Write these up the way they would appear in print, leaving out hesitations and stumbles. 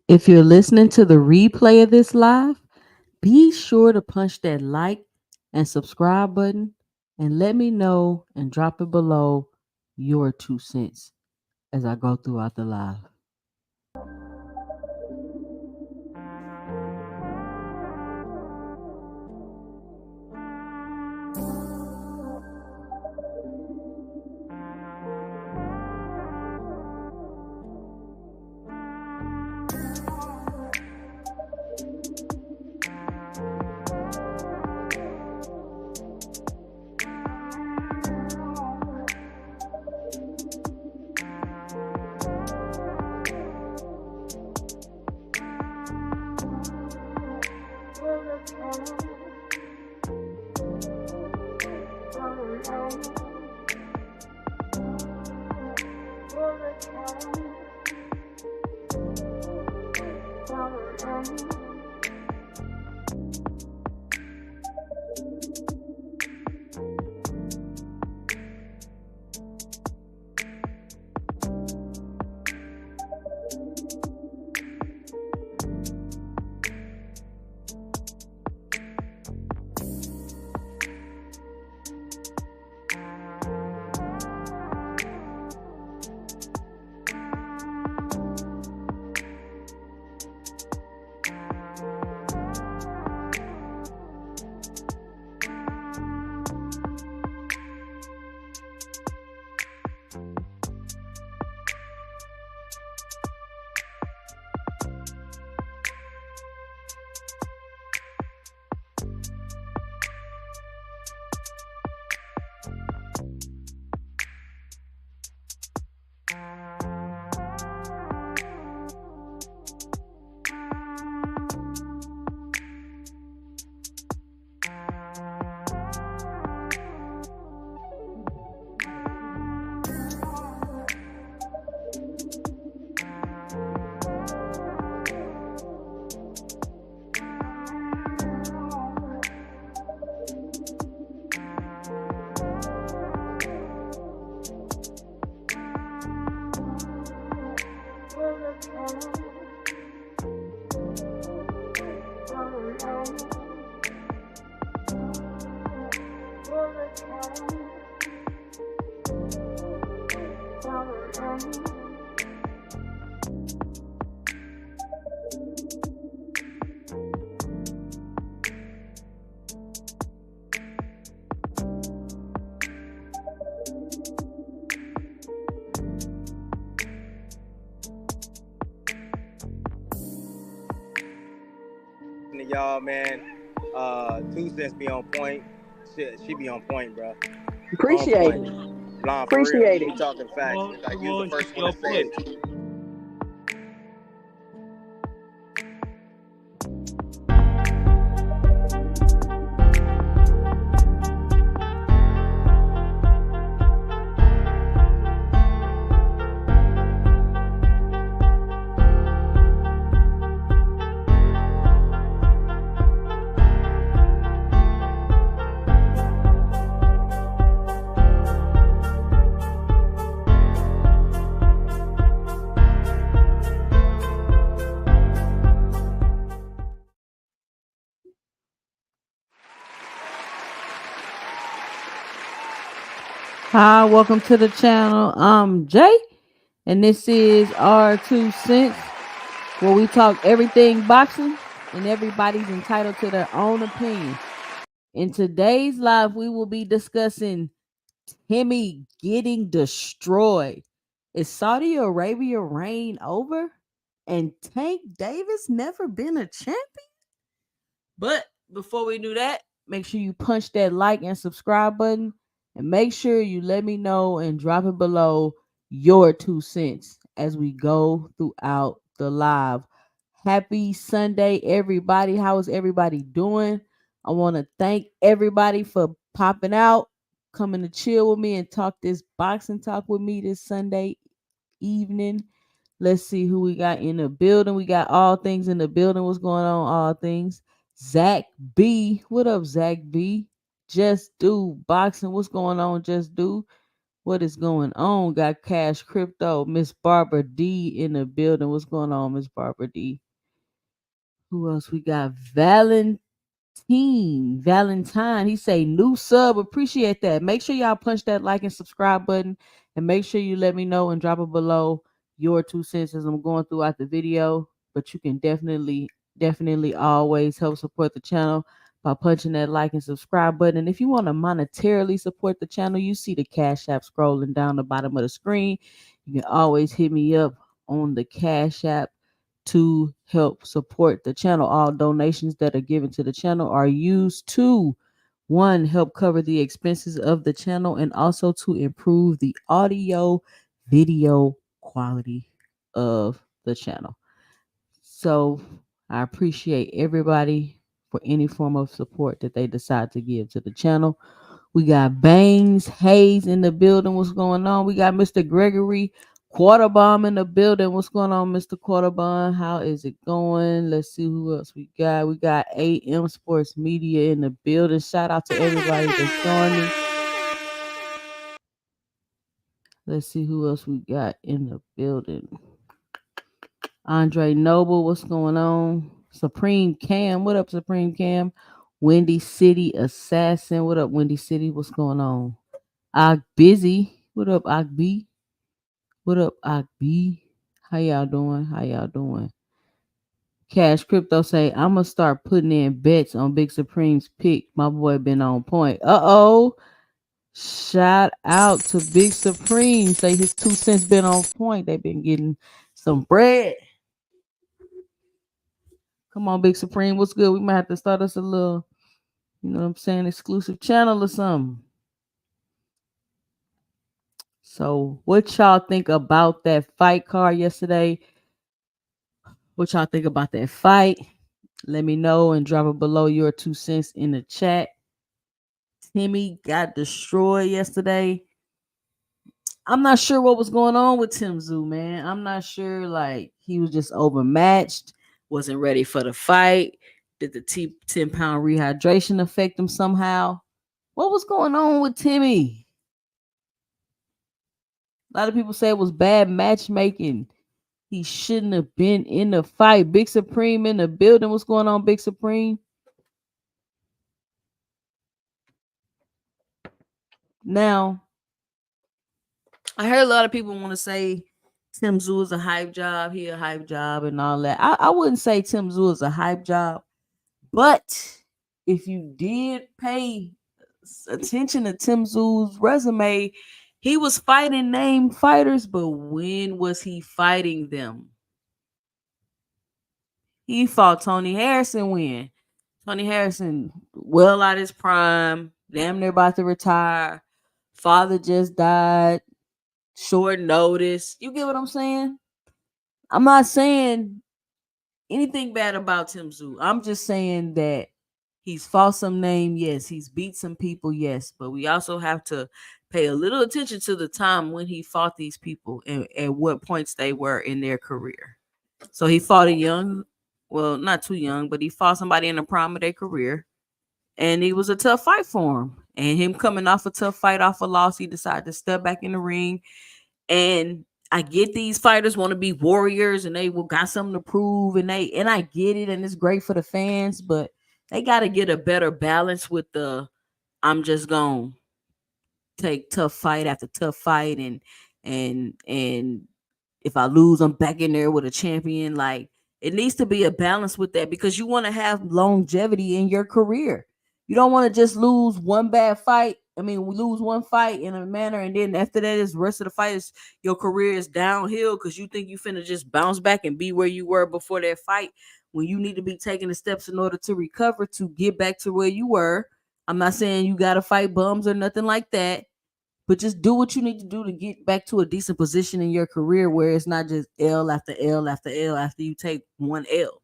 If you're listening to the replay of this live, be sure to punch that like and subscribe button and let me know and drop it below your 2 cents as I go throughout the live. Y'all, man. 2 cents be on point. She be on point, bro. Appreciate it. Blonde, for real. Appreciate She it. talking facts. Like, you the first one to say it. Hi, welcome to the channel. I'm Jay, and this is our 2 cents, where we talk everything boxing, and everybody's entitled to their own opinion. In today's live, we will be discussing Timmy getting destroyed. Is Saudi Arabia reign over? And Tank Davis never been a champion? But before we do that, make sure you punch that like and subscribe button. And make sure you let me know and drop it below your 2 cents as we go throughout the live. Happy Sunday, everybody. How is everybody doing? I want to thank everybody for popping out, coming to chill with me and talk this boxing talk with me this Sunday evening. Let's see who we got in the building. We got all things in the building. What's going on? All things. Zach B. What up, Zach B? Just do boxing. What's going on? Just do. What is going on? Got Cash Crypto, Miss Barbara D in the building. What's going on, Miss Barbara D? Who else we got? Valentine. He say new sub. Appreciate that. Make sure y'all punch that like and subscribe button, and make sure you let me know and drop it below your 2 cents as I'm going throughout the video. But you can definitely always help support the channel by punching that like and subscribe button. And if you want to monetarily support the channel, you see the Cash App scrolling down the bottom of the screen. You can always hit me up on the Cash App to help support the channel. All donations that are given to the channel are used to one, help cover the expenses of the channel, and also to improve the audio video quality of the channel. So I appreciate everybody for any form of support that they decide to give to the channel. We got Baines Hayes in the building. What's going on? We got Mr. Gregory Quarterbomb in the building. What's going on, Mr. Quarterbomb? How is it going? Let's see who else we got. We got AM Sports Media in the building. Shout out to everybody that's joining. Let's see who else we got in the building. Andre Noble, what's going on? Supreme Cam, what up, Supreme Cam? Windy City Assassin, what up, Windy City? What's going on? Ak Busy, what up, Ak B? What up, Ak B? How y'all doing? How y'all doing? Cash Crypto say, I'm gonna start putting in bets on Big Supreme's pick. My boy been on point. Uh-oh. Shout out to Big Supreme. Say his 2 cents been on point. They been getting some bread. Come on, Big Supreme. What's good? We might have to start us a little, you know what I'm saying, exclusive channel or something. So, what y'all think about that fight card yesterday? What y'all think about that fight? Let me know and drop it below your 2 cents in the chat. Timmy got destroyed yesterday. I'm not sure what was going on with Tim Zoo, man. I'm not sure. Like, he was just overmatched, wasn't ready for the fight. Did the 10-pound rehydration affect him somehow? What was going on with Timmy? A lot of people say it was bad matchmaking. He shouldn't have been in the fight. Big Supreme in the building. What's going on, Big Supreme? Now, I heard a lot of people want to say Tim Zoo is a hype job. He a hype job and all that. I wouldn't say Tim Zoo is a hype job. But if you did pay attention to Tim Zoo's resume, he was fighting named fighters, but when was he fighting them? He fought Tony Harrison when? Tony Harrison, well out his prime, damn near about to retire. Father just died, short notice. You get what I'm saying? I'm not saying anything bad about Tim Zoo. I'm just saying that he's fought some name, yes. He's beat some people, yes. But we also have to pay a little attention to the time when he fought these people and at what points they were in their career. So he fought a young, well, not too young, but he fought somebody in the prime of their career. And it was a tough fight for him. And him coming off a tough fight, off a loss, he decided to step back in the ring. And I get these fighters want to be warriors and they will got something to prove, and I get it, and it's great for the fans, but they got to get a better balance with the I'm just gonna take tough fight after tough fight, and if I lose, I'm back in there with a champion. Like, it needs to be a balance with that because you want to have longevity in your career. You don't want to just lose one bad fight. I mean, we lose one fight in a manner, and then after that, is the rest of the fight is your career is downhill because you think you finna just bounce back and be where you were before that fight when you need to be taking the steps in order to recover to get back to where you were. I'm not saying you gotta fight bums or nothing like that, but just do what you need to do to get back to a decent position in your career where it's not just L after L after L after you take one L.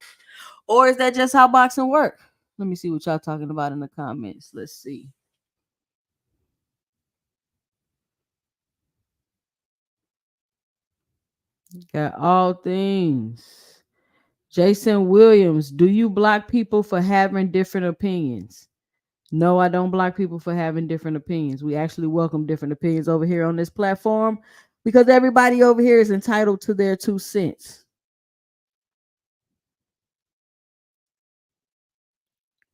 Or is that just how boxing works? Let me see what y'all talking about in the comments. Let's see. Got all things. Jason Williams, do you block people for having different opinions? No, I don't block people for having different opinions. We actually welcome different opinions over here on this platform because everybody over here is entitled to their 2 cents.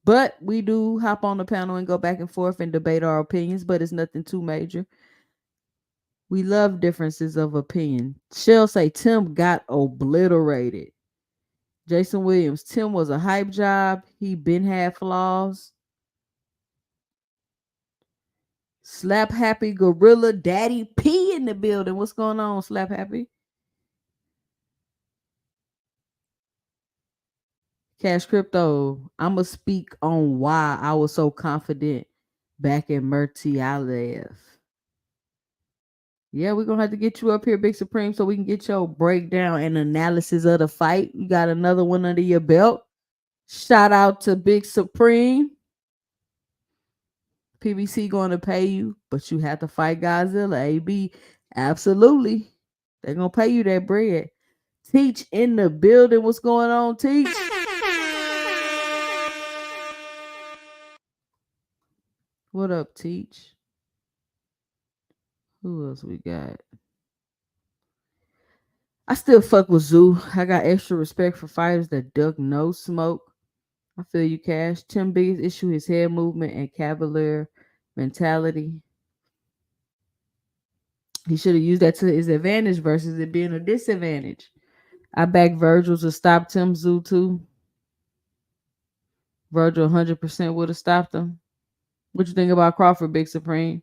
But we do hop on the panel and go back and forth and debate our opinions, but it's nothing too major. We love differences of opinion. Shell say Tim got obliterated. Jason Williams, Tim was a hype job. He been had flaws. Slap Happy Gorilla Daddy P in the building. What's going on, Slap Happy? Cash Crypto, I'ma speak on why I was so confident back in Murtialev. Yeah, we're gonna have to get you up here, Big Supreme, so we can get your breakdown and analysis of the fight. You got another one under your belt. Shout out to Big Supreme. PBC going to pay you, but you have to fight Godzilla. AB, absolutely. They're gonna pay you that bread. Teach in the building. What's going on, Teach? What up, Teach? Who else we got? I still fuck with Zoo. I got extra respect for fighters that duck no smoke. I feel you, Cash. Tim biggest issue his head movement and cavalier mentality. He should have used that to his advantage versus it being a disadvantage. I back Virgil to stop Tim Zoo too. Virgil 100% would have stopped him. What you think about Crawford, Big Supreme?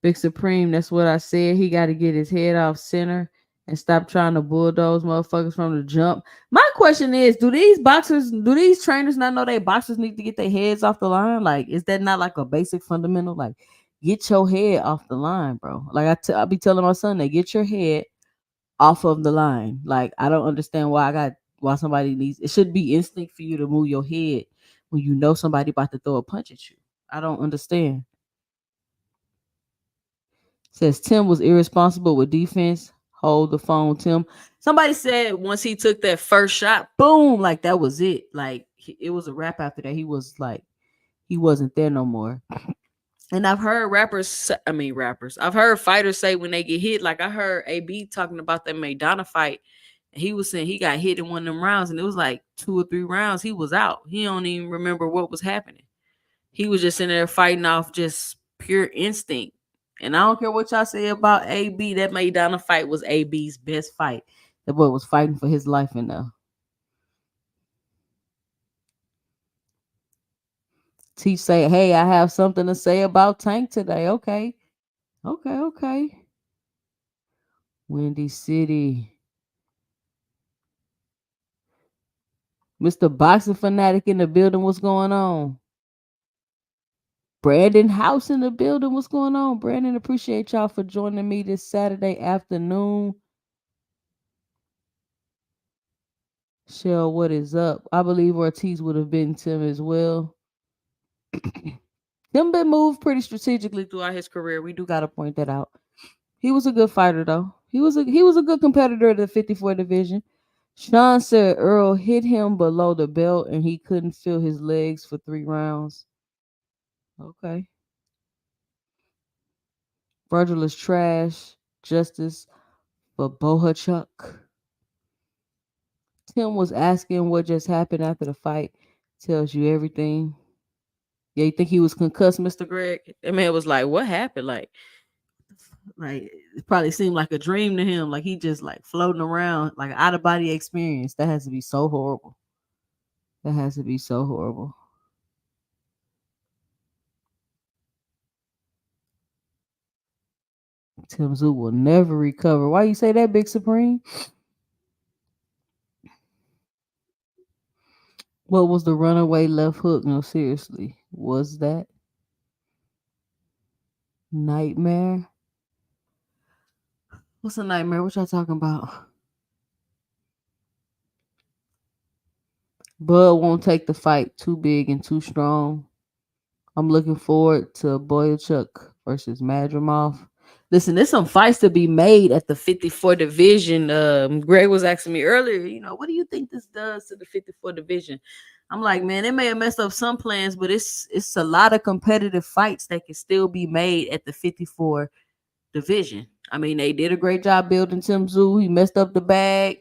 Big Supreme, that's what I said. He got to get his head off center and stop trying to bulldoze motherfuckers from the jump. My question is, do these trainers not know they boxers need to get their heads off the line? Like, is that not like a basic fundamental? Like, get your head off the line, bro. Like, I be telling my son, that get your head off of the line. Like, I don't understand why somebody needs, it should be instinct for you to move your head when you know somebody about to throw a punch at you. I don't understand. Says Tim was irresponsible with defense. Hold the phone, Tim. Somebody said once he took that first shot, boom, like that was it. Like it was a wrap after that. He was like, he wasn't there no more. And I've heard rappers. I've heard fighters say when they get hit, like I heard AB talking about that Maidana fight. And he was saying he got hit in one of them rounds, and it was like 2 or 3 rounds. He was out. He don't even remember what was happening. He was just in there fighting off just pure instinct. And I don't care what y'all say about AB. That Maidana fight was AB's best fight. That boy was fighting for his life in there. Teach say, hey, I have something to say about Tank today. Okay. Okay. Windy City. Mr. Boxing Fanatic in the building. What's going on? Brandon House in the building. What's going on? Brandon, appreciate y'all for joining me this Saturday afternoon. Shell, what is up? I believe Ortiz would have been Tim as well. Tim been moved pretty strategically throughout his career. We do got to point that out. He was a good fighter though. He was a good competitor at the 54 division. Sean said Earl hit him below the belt and he couldn't feel his legs for 3 rounds. Okay. Virgil is trash. Justice for Bohachuk. Tim was asking what just happened after the fight. Tells you everything. Yeah, you think he was concussed, Mr. Greg? That man was like, what happened? Like it probably seemed like a dream to him. Like he just like floating around, like out of body experience. That has to be so horrible. That has to be so horrible. Tim Zoo will never recover. Why you say that, Big Supreme? What was the runaway left hook? No, seriously. Was that nightmare? What's a nightmare? What y'all talking about? Bud won't take the fight. Too big and too strong. I'm looking forward to Boyachuk versus Madrimov. Listen, there's some fights to be made at the 54 division. Greg was asking me earlier, what do you think this does to the 54 division? I'm like, man, they may have messed up some plans, but it's a lot of competitive fights that can still be made at the 54 division. I mean, they did a great job building Tim Zoo. He messed up the bag.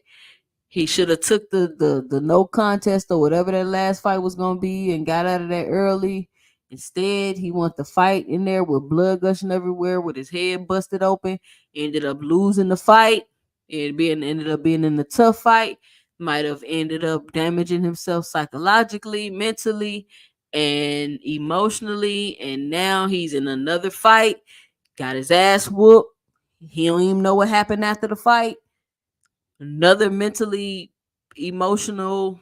He should have took the no contest or whatever that last fight was gonna be and got out of there early. Instead, he wanted to fight in there with blood gushing everywhere, with his head busted open. Ended up losing the fight. It being ended up being in the tough fight. Might have ended up damaging himself psychologically, mentally, and emotionally. And now he's in another fight. Got his ass whooped. He don't even know what happened after the fight. Another mentally, emotional,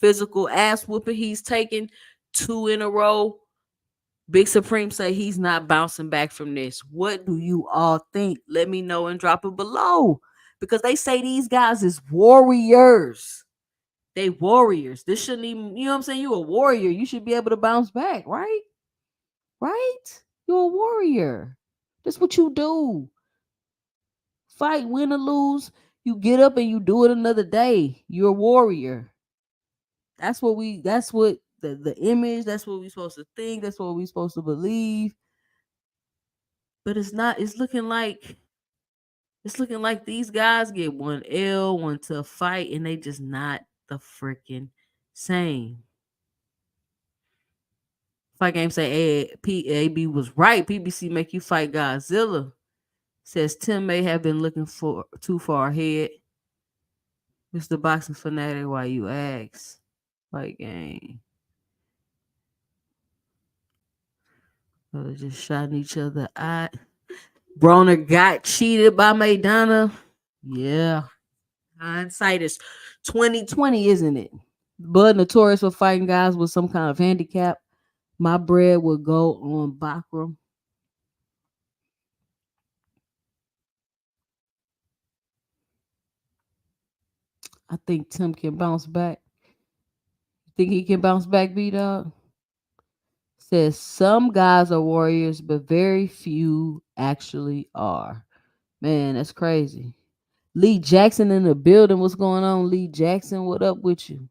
physical ass whooping he's taken, two in a row. Big Supreme say he's not bouncing back from this. What do you all think? Let me know and drop it below. Because they say these guys is warriors. They warriors. This shouldn't even, you know what I'm saying? You a warrior. You should be able to bounce back, right? Right? You're a warrior. That's what you do. Fight, win or lose, you get up and you do it another day. You're a warrior. That's what the image, that's what we're supposed to think, that's what we're supposed to believe. But it's not, it's looking like these guys get one L, one tough fight, and they just not the freaking same. Fight game say PAB was right. PBC make you fight Godzilla. Says Tim may have been looking for too far ahead. Mr. Boxing Fanatic, why you ask? Fight game. Just shotting each other out. Broner got cheated by Maidana. Yeah. Hindsight is 2020, isn't it? Bud notorious for fighting guys with some kind of handicap. My bread would go on Bakram. I think Tim can bounce back. Think he can bounce back, B-Dog? Says some guys are warriors, but very few actually are. Man, that's crazy. Lee Jackson in the building. What's going on, Lee Jackson? What up with you?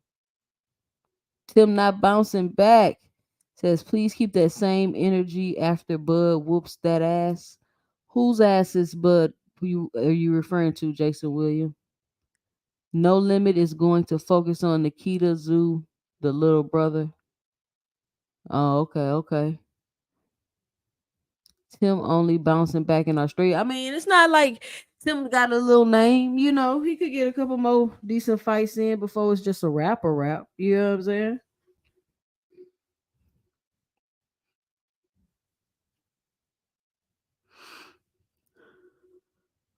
Tim not bouncing back. Says, please keep that same energy after Bud whoops that ass. Whose ass is Bud? Who are you referring to, Jason William? No Limit is going to focus on Nikita Zoo, the little brother. Oh, okay, okay. Tim only bouncing back in Australia. I mean, it's not like Tim got a little name, you know. He could get a couple more decent fights in before it's just a rapper rap. You know what I'm saying?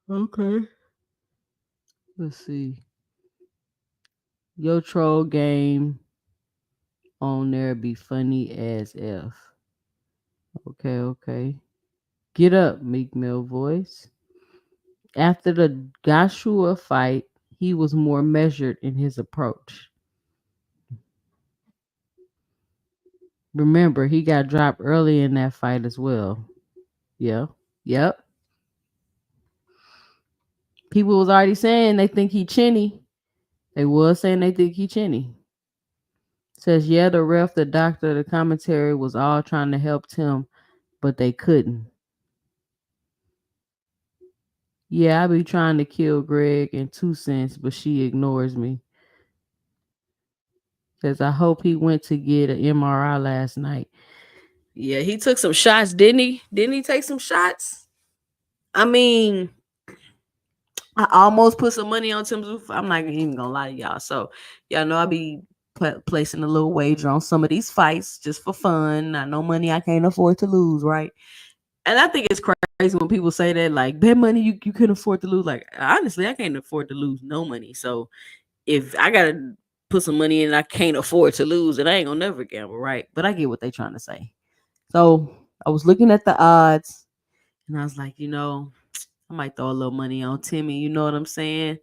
Okay. Let's see. Your troll game on there be funny as F. Okay, okay. Get up, Meek Mill voice. After the Joshua fight, he was more measured in his approach. Remember, he got dropped early in that fight as well. Yeah. Yep. People was already saying they think he chinny. They was saying they think he chinny. Says, yeah, the ref, the doctor, the commentary was all trying to help Tim, but they couldn't. Yeah, I be trying to kill Greg in 2 cents, but she ignores me. Says, I hope he went to get an MRI last night. Yeah, he took some shots, didn't he? Didn't he take some shots? I mean, I almost put some money on Tim Zoo. I'm not even gonna lie to y'all. So, y'all know I be placing a little wager on some of these fights just for fun. I know money I can't afford to lose, right? And I think it's crazy when people say that, like, bet money you can afford to lose. Like, honestly, I can't afford to lose no money. So, if I gotta put some money in and I can't afford to lose, then I ain't gonna never gamble, right? But I get what they trying to say. So, I was looking at the odds and I was like, I might throw a little money on Timmy. You know what I'm saying?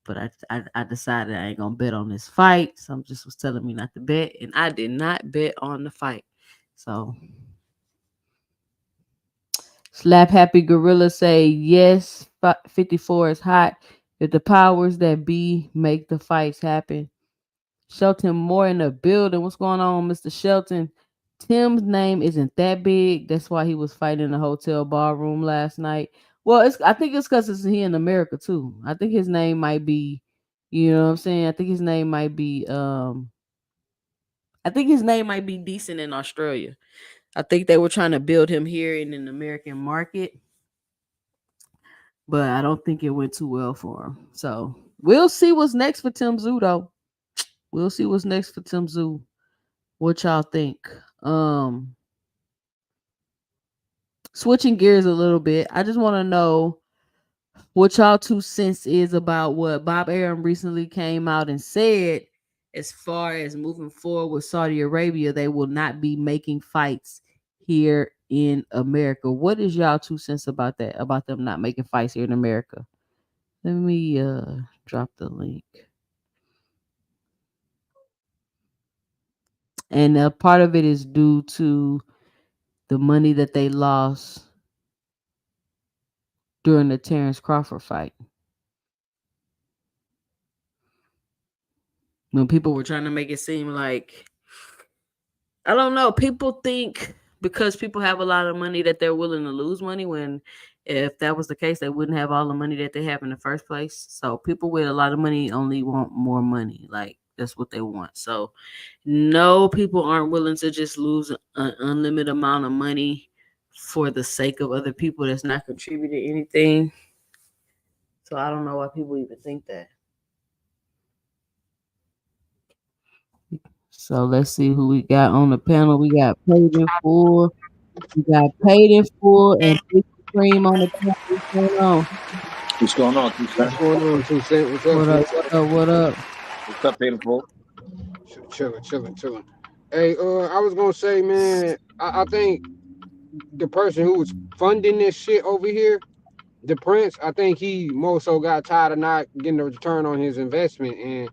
But I decided I ain't gonna bet on this fight. Some just was telling me not to bet, and I did not bet on the fight. So Slap Happy Gorilla say yes. 54 is hot. If the powers that be make the fights happen, Shelton Moore in the building. What's going on, Mr. Shelton? Tim's name isn't that big. That's why he was fighting in the hotel ballroom last night. Well, I think it's because it's he in America too. I think his name might be, you know what I'm saying? I think his name might be I think his name might be decent in Australia. I think they were trying to build him here in an American market, but I don't think it went too well for him. So we'll see what's next for Tim Zoo though. We'll see what's next for Tim Zoo. What y'all think? Um Switching gears a little bit, I just want to know what y'all 2 cents is about what Bob Arum recently came out and said as far as moving forward with Saudi Arabia, they will not be making fights here in America. What is y'all 2 cents about that? About them not making fights here in America? Let me drop the link. And part of it is due to the money that they lost during the Terrence Crawford fight. When people were trying to make it seem like, I don't know, people think because people have a lot of money that they're willing to lose money, when if that was the case they wouldn't have all the money that they have in the first place. So people with a lot of money only want more money. Like that's what they want. So no, people aren't willing to just lose an unlimited amount of money for the sake of other people that's not contributing anything. So I don't know why people even think that. So let's see who we got on the panel. We got Paid in Full. We got Paid in Full and Big Cream on the panel. What's going on? What's going on, 2 Cent? What's going on, 2 Cent? What's up, What up? What's What up? What up? What's up, beautiful? Chilling. Hey, I was gonna say, man, I think the person who was funding this shit over here, the Prince, I think he more so got tired of not getting a return on his investment, and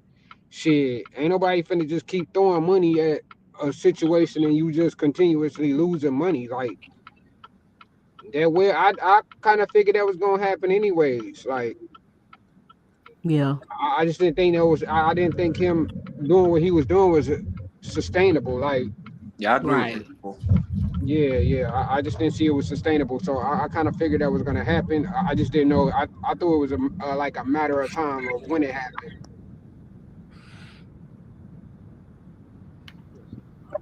shit, ain't nobody finna just keep throwing money at a situation and you just continuously losing money like that. Where I kind of figured that was gonna happen anyways. Like Yeah. I just didn't think that was. I didn't think him doing what he was doing was sustainable. Like, Yeah, I agree with Right. beautiful. yeah. I just didn't see it was sustainable. So I kind of figured that was gonna happen. I just didn't know. I thought it was like a matter of time of when it happened.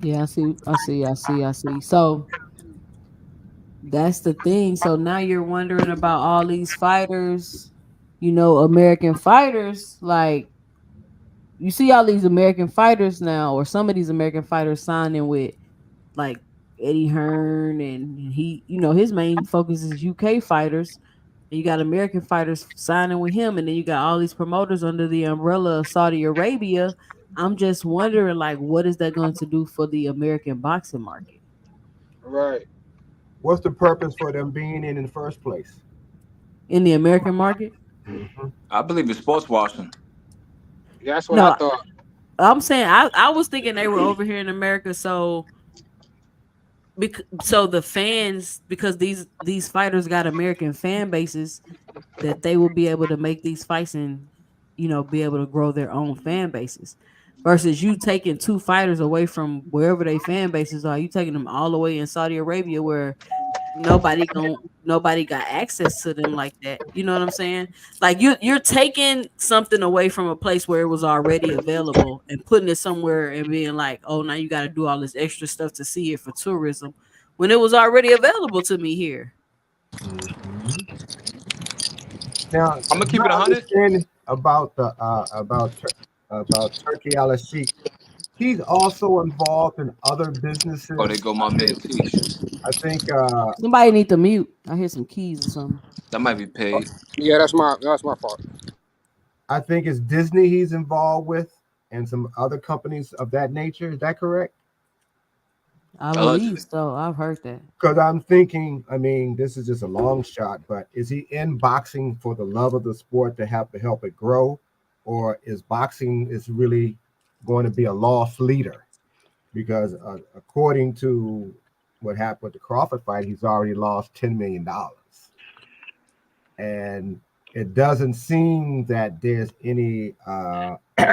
Yeah, I see. So that's the thing. So now you're wondering about all these fighters, American fighters, like you see all these American fighters now, or some of these American fighters signing with like Eddie Hearn, and his main focus is UK fighters. And you got American fighters signing with him, and then you got all these promoters under the umbrella of Saudi Arabia. I'm just wondering, like, what is that going to do for the American boxing market Right. What's the purpose for them being in the first place? in the American market? Mm-hmm. I believe it's sports washing. That's what I No, thought. I'm saying I was thinking they were over here in America, so so the fans, because these fighters got American fan bases, that they will be able to make these fights and be able to grow their own fan bases, versus you taking two fighters away from wherever they fan bases are. You taking them all the way in Saudi Arabia, where nobody got access to them like that. You know what I'm saying? Like you're taking something away from a place where it was already available and putting it somewhere and being like, oh, now you got to do all this extra stuff to see it for tourism, when it was already available to me here. Mm-hmm. Now, I'm gonna keep my it 100. understanding about the about Turkey Al Sheikh, he's also involved in other Oh, they businesses. go my man Tish. I think Somebody need to mute. I hear some keys or something. That might be paid. Yeah, that's my fault. I think it's Disney he's involved with, and some other companies of that nature. Is that correct? I believe Allegedly. so. I've heard that. Because I'm thinking, I mean, this is just a long shot, but is he in boxing for the love of the sport to help it grow, or is boxing is really going to be a loss leader? Because according to what happened with the Crawford fight, he's already lost $10 million, and it doesn't seem that there's any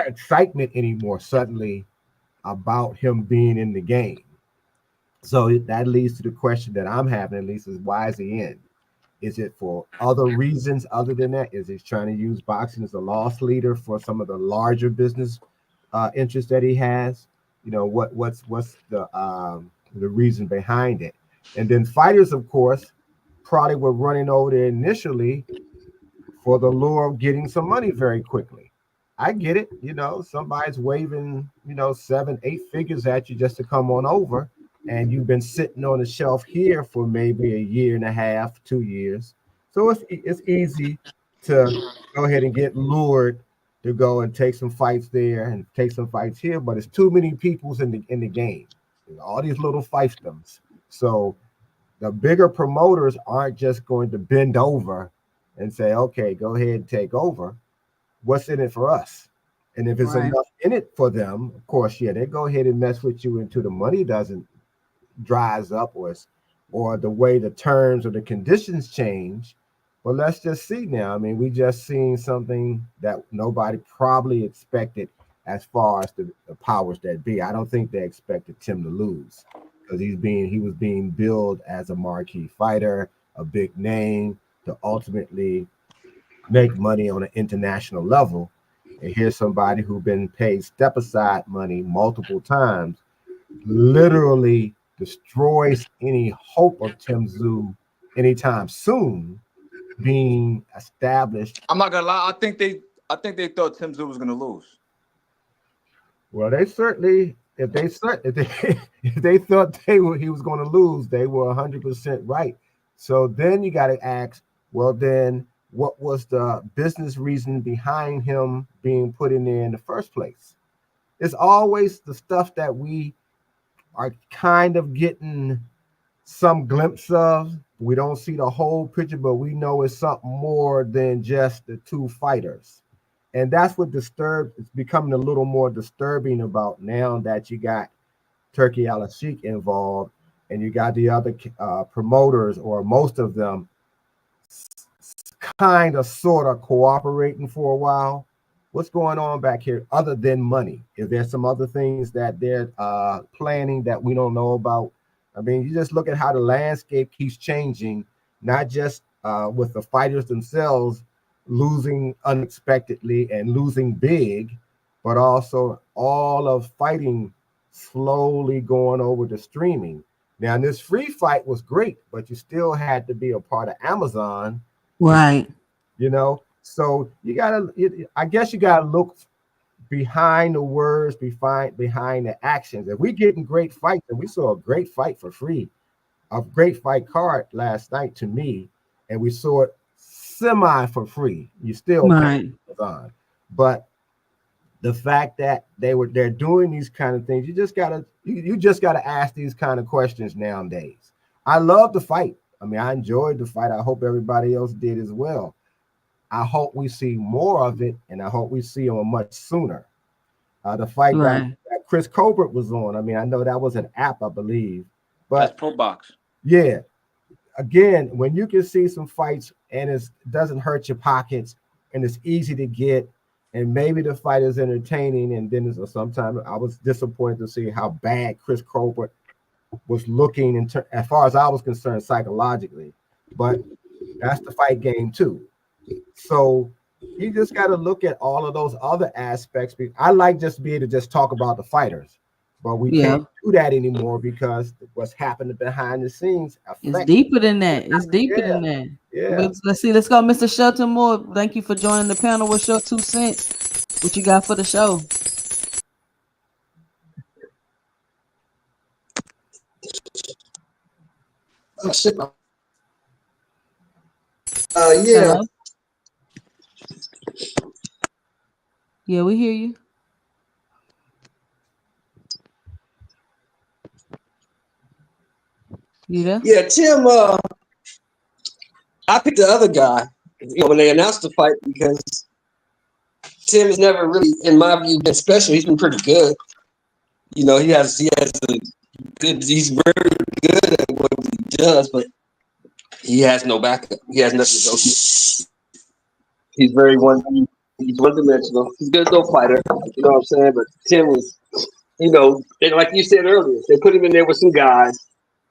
excitement anymore suddenly about him being in the game. So that leads to the question that I'm having, at least, is why is he in? Is it for other reasons other than that? Is he trying to use boxing as a loss leader for some of the larger business interests that he has? What's the reason behind it? And then fighters, of course, probably were running over there initially for the lure of getting some money very quickly. I get it. Somebody's waving, 7, 8 figures at you just to come on over. And you've been sitting on the shelf here for maybe a year and a half, 2 years. So it's easy to go ahead and get lured to go and take some fights there and take some fights here. But it's too many people's in the game. All these little fiefdoms. So the bigger promoters aren't just going to bend over and say, okay, go ahead and take over. What's in it for us? And if it's Right. enough in it for them, of course, yeah, they go ahead and mess with you until the money doesn't dries up, or the way the terms or the conditions change. Well, let's just see now. I mean, we just seen something that nobody probably expected as far as the powers that be. I don't think they expected Tim to lose because he was being billed as a marquee fighter, a big name to ultimately make money on an international level. And here's somebody who's been paid step aside money multiple times, literally destroys any hope of Tim Tszyu anytime soon being established. I'm not gonna lie. I think they thought Tim Tszyu was gonna lose. Well, they certainly, if they if they thought he was going to lose, they were 100% right. So then you got to ask, well, then what was the business reason behind him being put in there in the first place? It's always the stuff that we are kind of getting some glimpse of. We don't see the whole picture, but we know it's something more than just the two fighters. And that's what it's becoming a little more disturbing about now that you got Turkey Al Sheikh involved and you got the other promoters, or most of them, kind of sort of cooperating for a while. What's going on back here other than money? Is there some other things that they're planning that we don't know about? I mean, you just look at how the landscape keeps changing, not just with the fighters themselves losing unexpectedly and losing big, but also all of fighting slowly going over to streaming. Now, this free fight was great, but you still had to be a part of Amazon. Right. So I guess you gotta look behind the words, behind the actions. If we getting great fights, and we saw a great fight for free, a great fight card last night to me, and we saw it semi for free. You still paying Amazon, but the fact that they're doing these kind of things, you just gotta ask these kind of questions nowadays. I love the fight. I mean, I enjoyed the fight. I hope everybody else did as well. I hope we see more of it, and I hope we see them much sooner. The fight that Chris Colbert was on, I mean, I know that was an app, I believe. But that's Pro Box. Yeah. Again, when you can see some fights and it doesn't hurt your pockets and it's easy to get, and maybe the fight is entertaining, and then sometimes I was disappointed to see how bad Chris Colbert was looking as far as I was concerned psychologically. But that's the fight game too. So you just got to look at all of those other aspects. I like just to be able to just talk about the fighters, but we can't do that anymore because what's happening behind the scenes it's deeper than that. It's deeper than that. Yeah. Let's see. Let's go, Mr. Shelton Moore. Thank you for joining the panel. What's your 2 cents? What you got for the show? Oh, shit. Yeah. Hello? Yeah, we hear you. You there? Yeah, Tim. I picked the other guy. When they announced the fight, because Tim has never really, in my view, been special. He's been pretty good. He has a good. He's very good at what he does, but he has no backup. He has nothing to go to. He's very one. He's one-dimensional. He's a good little fighter. You know what I'm saying? But Tim was, like you said earlier, they put him in there with some guys.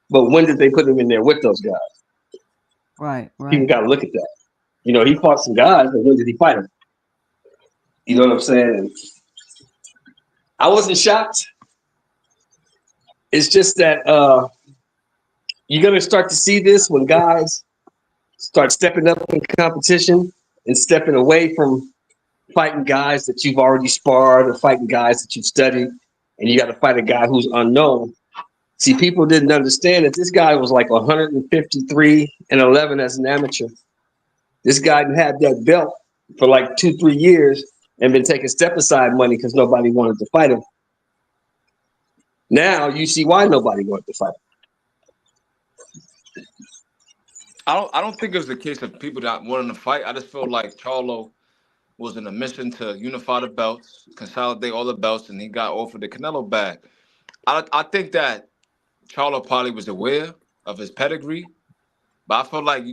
But when did they put him in there with those guys? Right, People right. got to look at that. He fought some guys, but when did he fight them? You know what I'm saying? I wasn't shocked. It's just that you're going to start to see this when guys start stepping up in competition and stepping away from fighting guys that you've already sparred or fighting guys that you've studied, and you got to fight a guy who's unknown. See, people didn't understand that this guy was like 153-11 as an amateur. This guy had that belt for like 2-3 years and been taking step aside money because nobody wanted to fight him. Now you see why nobody wanted to fight him. I don't think it was a case of people not wanting to fight. I just feel like Charlo was in a mission to unify the belts, consolidate all the belts, and he got offered the Canelo bag. I think that Charlo probably was aware of his pedigree, but I feel like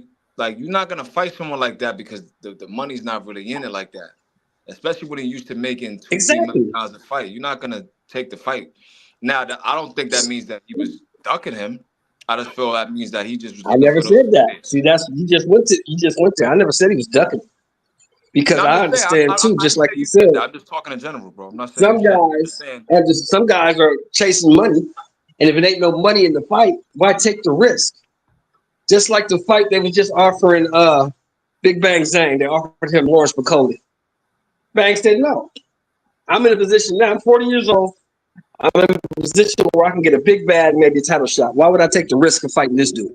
you're not gonna fight someone like that because the money's not really in it like that. Especially when he used to making $2-3 million Exactly. a fight. You're not gonna take the fight. Now I don't think that means that he was ducking him. I just feel that means that he just was I looking never for those said that. days. See, that's you just went there. I never said he was ducking because No, I'm I just saying. understand too, I just didn't like say you you said, did that. I'm just talking in general, bro. I'm not saying some you said that. I'm just guys saying. some guys are chasing money, and if it ain't no money in the fight, why take the risk? Just like the fight they was just offering Big Bang Zhang, they offered him Lawrence Bacoli. Bang said no. I'm in a position now. I'm 40 years old. I'm in a position where I can get a big bag, maybe a title shot. Why would I take the risk of fighting this dude?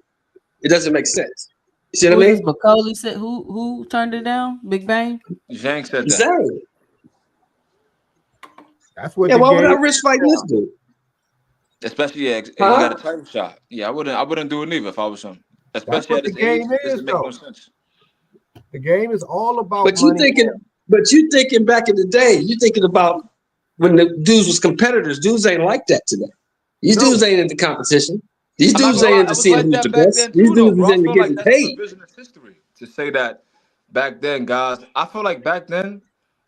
It doesn't make sense. You see Who what I was this? mean? Bacoli said who turned it down? Big Bang. Zhang said that. Zhang. That's what Yeah, the why would I game. risk fighting this dude? Especially he got Huh? a title shot. Yeah, I wouldn't do it either if I was him. That's Especially what at the his age, game it is, doesn't make no though. sense. The game is all about But you money. thinking, back in the day, you thinking about when the dudes was competitors. Dudes ain't like that today. These No, dudes ain't into competition. These I'm not dudes gonna ain't lie, into it was seeing like who's the that back best. then These too, though, dudes is bro. I into feel like getting that's paid. revisionist history to say that back then, guys. I feel like back then,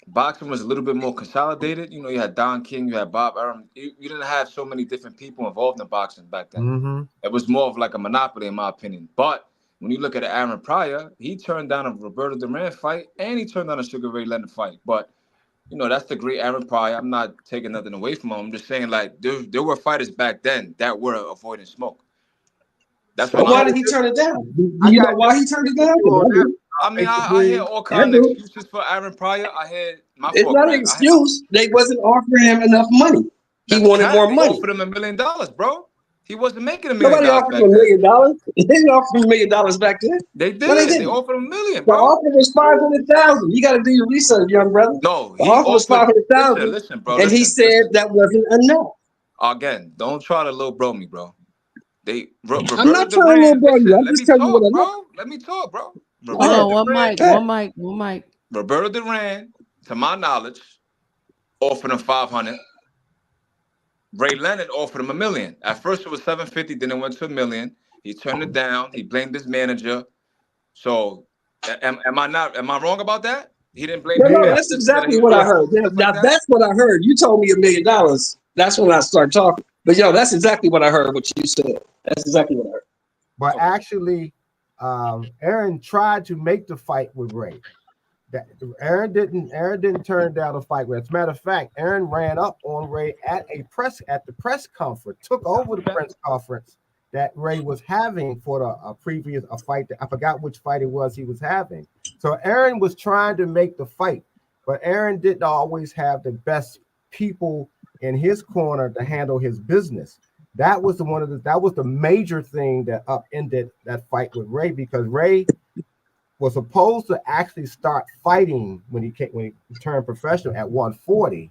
boxing was a little bit more consolidated. You had Don King, you had Bob Arum. You didn't have so many different people involved in boxing back then. mm-hmm. It was more of like a monopoly, in my opinion. But when you look at Aaron Pryor, he turned down a Roberto Duran fight and he turned down a Sugar Ray Leonard fight. But that's the great Aaron Pryor. I'm not taking nothing away from him. I'm just saying, like, there were fighters back then that were avoiding smoke. That's But all I I'm why got did saying. he turn it down? Do I you got know why he turned it down? you 'Cause on I that. do. I mean, I hear Basically, all I kind of do. excuses for Aaron Pryor. I hear my It's fault, not an Greg. excuse. They wasn't offering him enough money. He That's wanted cat. more They money. offered him $1 million, bro. He wasn't making $1 million Nobody offered him back $1 then. million. They didn't offer him $1 million back then. They No, they did. They didn't. offered him 1 million, The bro. offer was 500,000. You got to do your research, young brother. No, The he offer was offered. Listen, 500,000, listen, bro. and he Listen, said listen. that wasn't enough. Again, don't try to little bro me, bro. I'm Roberto not trying to little Duran. bro you. Listen, I'm let just me telling you what talk, I know. bro. Let me talk, bro. Go Hold Roberto ahead. on, one Duran. mic, Go ahead. one mic, one mic. Roberto Duran, to my knowledge, offered him 500. Ray Leonard offered him 1 million. At first it was 750, then it went to 1 million. He turned it down. He blamed his manager. So am I not? Am I wrong about that? He didn't blame No, his no, yeah, manager. that's Just said that he exactly was what I trying to heard. move and stuff like Now that. that's what I heard. You told me $1 million. That's when I started talking. But that's exactly what I heard. What you said. That's exactly what I heard. but Okay. actually, Aaron tried to make the fight with Ray. That Aaron didn't turn down the fight with. As a matter of fact, Aaron ran up on Ray at the press conference, took over the press conference that Ray was having for a fight. I forgot which fight it was he was having. So Aaron was trying to make the fight, but Aaron didn't always have the best people in his corner to handle his business. That was the major thing that upended that fight with Ray, because Ray was supposed to actually start fighting when he turned professional at 140.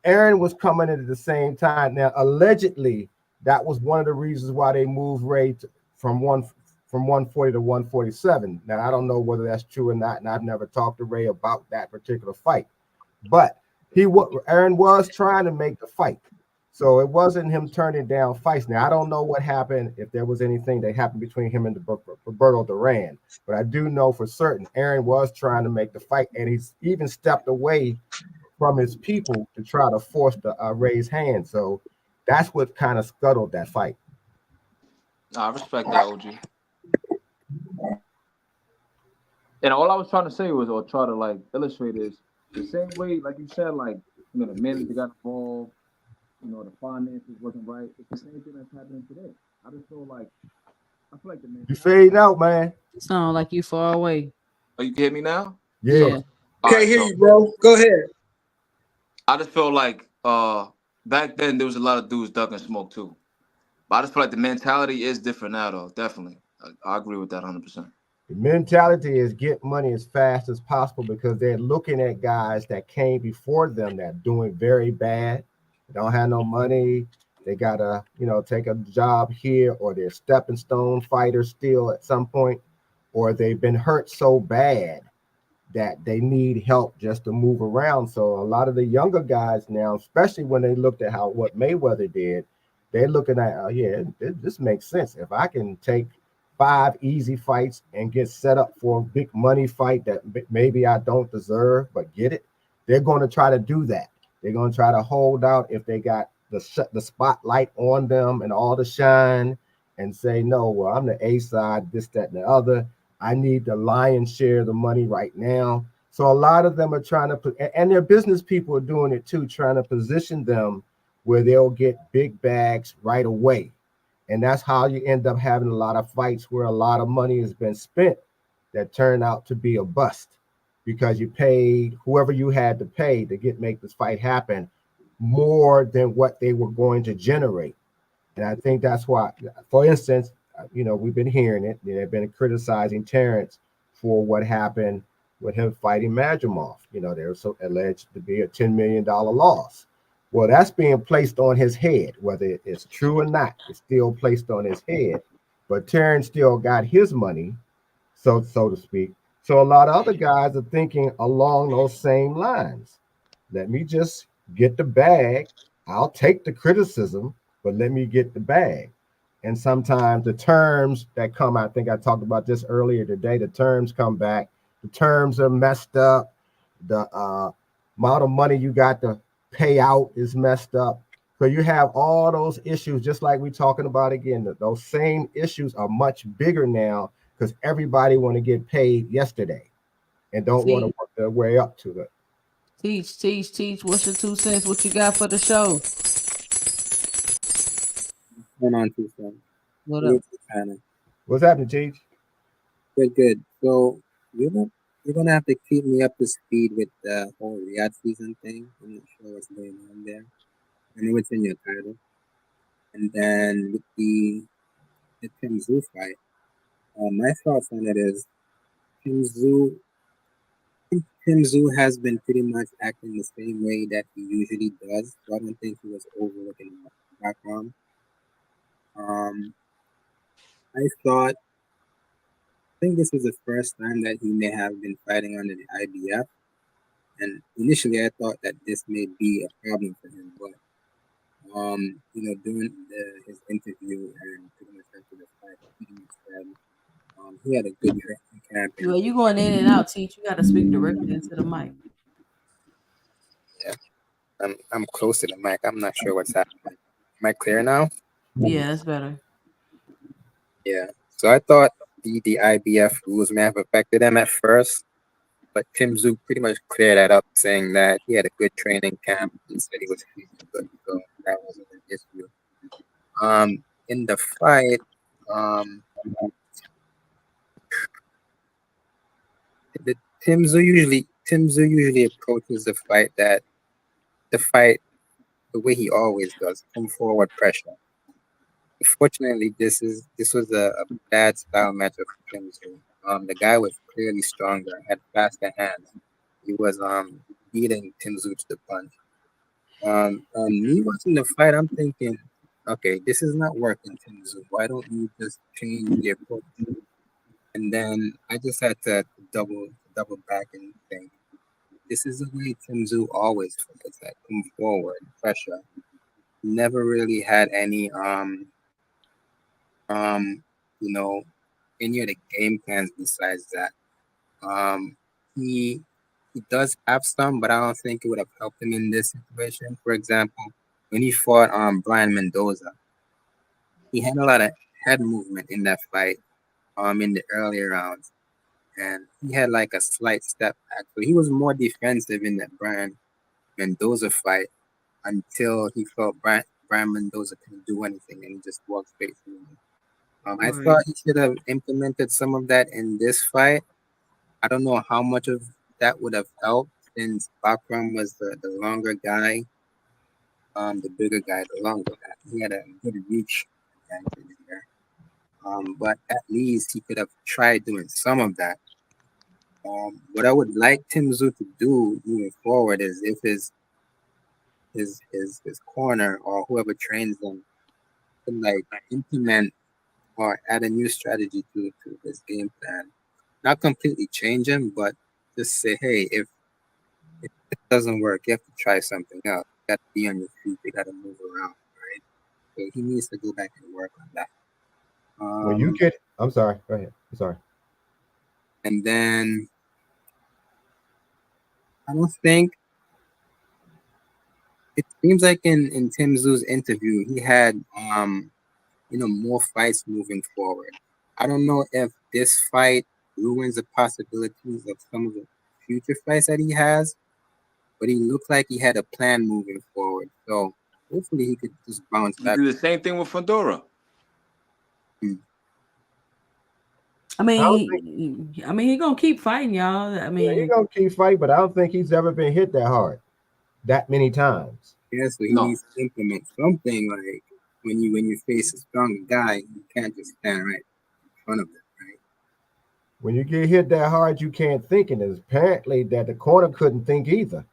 Aaron was coming in at the same time. Now, allegedly, that was one of the reasons why they moved Ray from 140 to 147. Now, I don't know whether that's true or not, and I've never talked to Ray about that particular fight. But Aaron was trying to make the fight. So it wasn't him turning down fights. Now I don't know what happened, if there was anything that happened between him and Roberto Duran, but I do know for certain Aaron was trying to make the fight, and he's even stepped away from his people to try to force the raise hand. So that's what kind of scuttled that fight. I respect that, OG. And all I was trying to say was, or try to like illustrate is the same way, like you said, like the manager got involved, the finances wasn't right. It's the same thing that's happening today. I just feel like the You mentality. fading out, man. Sound like you far away. Oh, you can hear me now? Yeah. Yeah. All Can't right, hear so you, bro. Go ahead. I just feel like back then there was a lot of dudes ducking smoke too. But I just feel like the mentality is different now, though. Definitely, I agree with that 100%. The mentality is get money as fast as possible because they're looking at guys that came before them that doing very bad. They don't have no money. They gotta, take a job here, or they're stepping stone fighters still at some point, or they've been hurt so bad that they need help just to move around. So a lot of the younger guys now, especially when they looked at how what Mayweather did, they're looking at, yeah, this makes sense. If I can take 5 easy fights and get set up for a big money fight that maybe I don't deserve, but get it, they're going to try to do that. They're going to try to hold out if they got the spotlight on them and all the shine, and say, no, well, I'm the A side, this, that, and the other. I need the lion's share of the money right now. So a lot of them are trying to put, and their business people are doing it too, trying to position them where they'll get big bags right away. And that's how you end up having a lot of fights where a lot of money has been spent that turn out to be a bust because you paid whoever you had to pay to make this fight happen more than what they were going to generate. And I think that's why, for instance, we've been hearing it. They've been criticizing Terrence for what happened with him fighting Madrimov. There's so alleged to be a $10 million loss. Well, that's being placed on his head. Whether it's true or not, it's still placed on his head. But Terrence still got his money, so to speak. So a lot of other guys are thinking along those same lines. Let me just get the bag. I'll take the criticism, but let me get the bag. And sometimes the terms that come, I think I talked about this earlier today, the terms come back. The terms are messed up. The amount of money you got to pay out is messed up. So you have all those issues, just like we're talking about again. Those same issues are much bigger now because everybody want to get paid yesterday and don't want to See, work their way up to it. teach. What's your 2 cents? What you got for the show? Going on too, so What up? good kind of What's happening, Teach? good. So you're gonna have to keep me up to speed with the whole Riyadh season thing. I'm not sure what's going on there. I know it's in your title, and then with the Tim Zoo fight, my thoughts on it is Tim Zoo. Tim Zoo has been pretty much acting the same way that he usually does, so I don't think he was overlooking the background. Um, I thought I think this was the first time that he may have been fighting under the IBF. And initially, I thought that this may be a problem for him, but during his interview and pretty much after the fight, he pretty much said he had a good training camp, and You going in and out, teach. You got to speak directly into the mic. yeah, I'm close to the mic. I'm not sure what's happening. Am I clear now? Yeah, that's better. Yeah. So I thought the IBF rules may have affected him at first, but Tim Zoo pretty much cleared that up, saying that he had a good training camp and said he was feeling good, so that wasn't an issue. In the fight, um, the Tim Zoo usually approaches the fight the way he always does, from forward pressure. Unfortunately, this was a bad style matchup for Tim Zoo. The guy was clearly stronger, had faster hands. He was beating Tim Zoo to the punch. Me watching the fight, I'm thinking, okay, this is not working, Tim Zoo. Why don't you just change the approach? And then I just had to double back and think, this is the way Tim Zoo always fights, that come forward, pressure. never really had any um you know any of the game plans besides that. Um, he he does have some, but I don't think it would have helped him in this situation. For example, when he fought Brian Mendoza, he had a lot of head movement in that fight in the earlier rounds, and he had like a slight step back. So he was more defensive in that Brian Mendoza fight until he felt Brian Mendoza couldn't do anything, and he just walked straight through him. I Right. thought he should have implemented some of that in this fight. I don't know how much of that would have helped since Bakram was the longer guy, the bigger guy, the longer guy. He had a good reach advantage there. But at least he could have tried doing some of that. What I would like Tim Zoo to do moving forward is if his corner or whoever trains him could like implement or add a new strategy to his game plan. Not completely change him, but just say, hey, if it doesn't work, you have to try something else. You got to be on your feet. You got to move around, right? So he needs to go back and work on that. When you get, I'm sorry, go ahead. I'm sorry. And then I don't think it seems like in Tim Zoo's interview he had more fights moving forward. I don't know if this fight ruins the possibilities of some of the future fights that he has, but he looked like he had a plan moving forward. So hopefully he could just bounce He back. did the same thing with Fedora. I think mean, he gonna keep fighting, y'all. I he's mean, gonna keep fighting, but I don't think he's ever been hit that hard, that many times. Yeah, so he No. needs to implement something like when you face a strong guy, you can't just stand right in front of him, right? When you get hit that hard, you can't think, and it's apparently that the corner couldn't think either,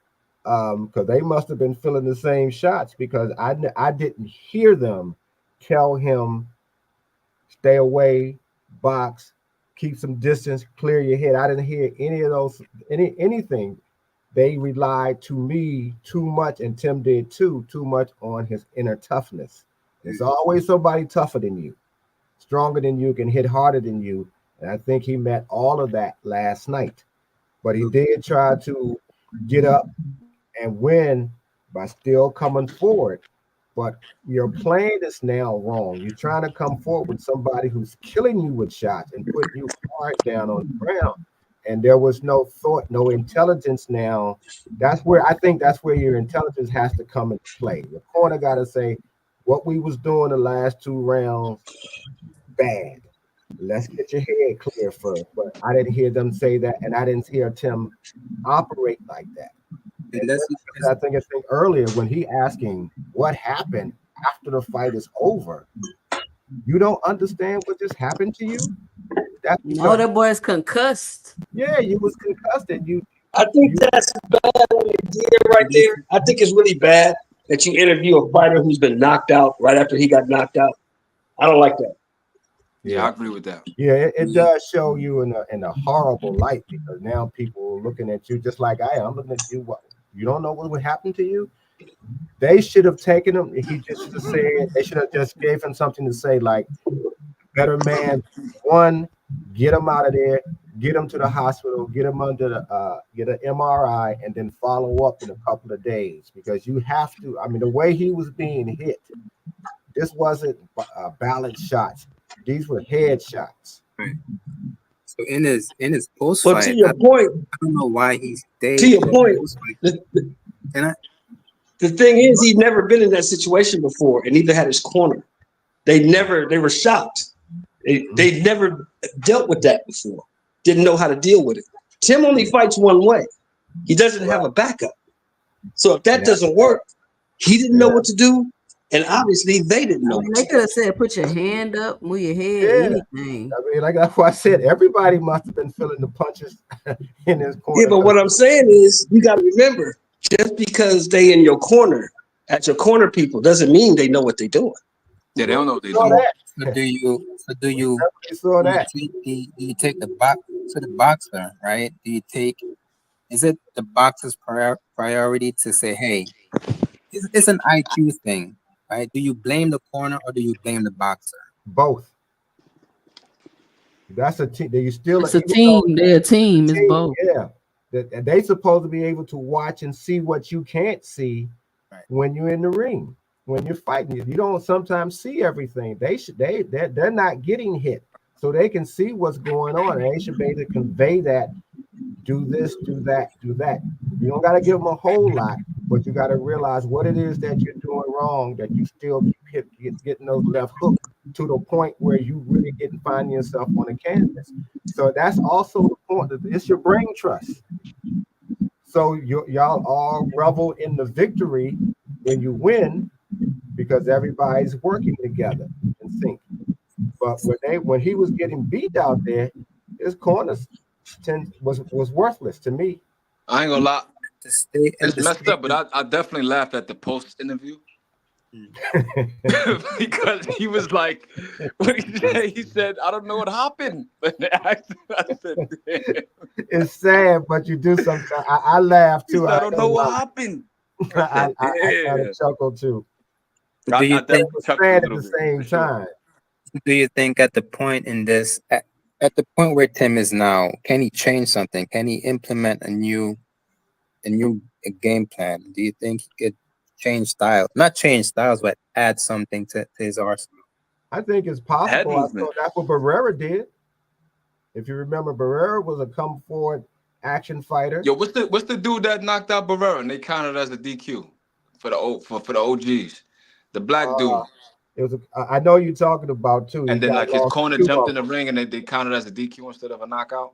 because they must have been feeling the same shots. Because I didn't hear them tell him stay away, box, keep some distance, clear your head. I didn't hear any of those anything. They relied to me too much, and Tim did too much on his inner toughness. There's always somebody tougher than you, stronger than you, can hit harder than you. And I think he met all of that last night. But he did try to get up and win by still coming forward. But your plan is now wrong. You're trying to come forward with somebody who's killing you with shots and putting you hard down on the ground. And there was no thought, no intelligence now. That's where your intelligence has to come into play. The corner got to say, what we was doing the last two rounds, bad. Let's get your head clear first. But I didn't hear them say that, and I didn't hear Tim operate like that. And that's I think earlier when he asking what happened after the fight is over, you don't understand what just happened to you. That's no, because that boy is concussed. yeah, you was concussed and I think you that's a bad idea right there. I think it's really bad that you interview a fighter who's been knocked out right after he got knocked out. I don't like that. Yeah, I yeah. agree with that. Yeah, it does show you in a horrible light because now people are looking at you just like I am. I'm looking at you. What you don't know what would happen to you? They should have taken him. He just should have said they should have just gave him something to say like, "Better man, one, get him out of there, get him to the hospital, get him under the get an MRI, and then follow up in a couple of days because you have to. I mean, the way he was being hit, this wasn't balance shots. These were head shots. right. So in his post But to fight, your point, I don't know why he to stayed your for the point, post fight. the, And I the thing is, he'd never been in that situation before, and neither had his corner. They were shocked. They never dealt with that before. Didn't know how to deal with it. Tim only fights one way. He doesn't have a backup. So if that doesn't work, he didn't know what to do, and obviously they didn't know what They to could do. have said, "Put your hand up, move your head, Yeah. anything." I mean, like that's why I said everybody must have been feeling the punches in his Yeah, corner. but what I'm saying is, you got to remember, just because they in your corner, at your corner people, doesn't mean they know what they're doing. Yeah, they don't know what they're Saw doing. so that. do you so do We you definitely saw do you that. take the boxer, right? Is it the boxer's priority to say, hey, it's an IQ thing. right? Do you blame the corner or do you blame the boxer? Both. That's a team. You still It's a even though team. They're a team. It's team, both. yeah. They supposed to be able to watch and see what you can't see Right. when you're in the ring, when you're fighting. You don't sometimes see everything. They're not getting hit, so they can see what's going on, and they should be able to convey that. Do this, do that, do that. You don't got to give them a whole lot, but you got to realize what it is that you're doing wrong. That you still getting those left hooks to the point where you really getting finding yourself on the canvas. So that's also the point. It's your brain trust. So y'all all revel in the victory when you win because everybody's working together in sync. But when he was getting beat out there, his corners was worthless to me. I ain't gonna lie. To stay and It's to messed stay up, but I definitely laughed at the post interview Mm. because he was like, what did he say? He said, I don't know what happened. But I said, damn. It's sad, but you do sometimes. I laugh He too. said, I I don't ain't know gonna what lie. happened. I I, said, I, I kind of damn. chuckle too. do you I It think definitely was chuckled a sad at little the bit for same sure. time. at the point in this at the point where Tim is now, can he change something? Can he implement a new game plan? Do you think he could change style? Not change styles, but add something to his arsenal. I think it's Head possible. I movement. thought that's what Barrera did. If you remember, Barrera was a come forward action fighter. Yo, what's the dude that knocked out Barrera and they counted as a DQ for the OGs? The black dude. Uh, it was. I know you're talking about too. He And then got like his lost corner two jumped of in the ring and they counted as a DQ instead of a knockout.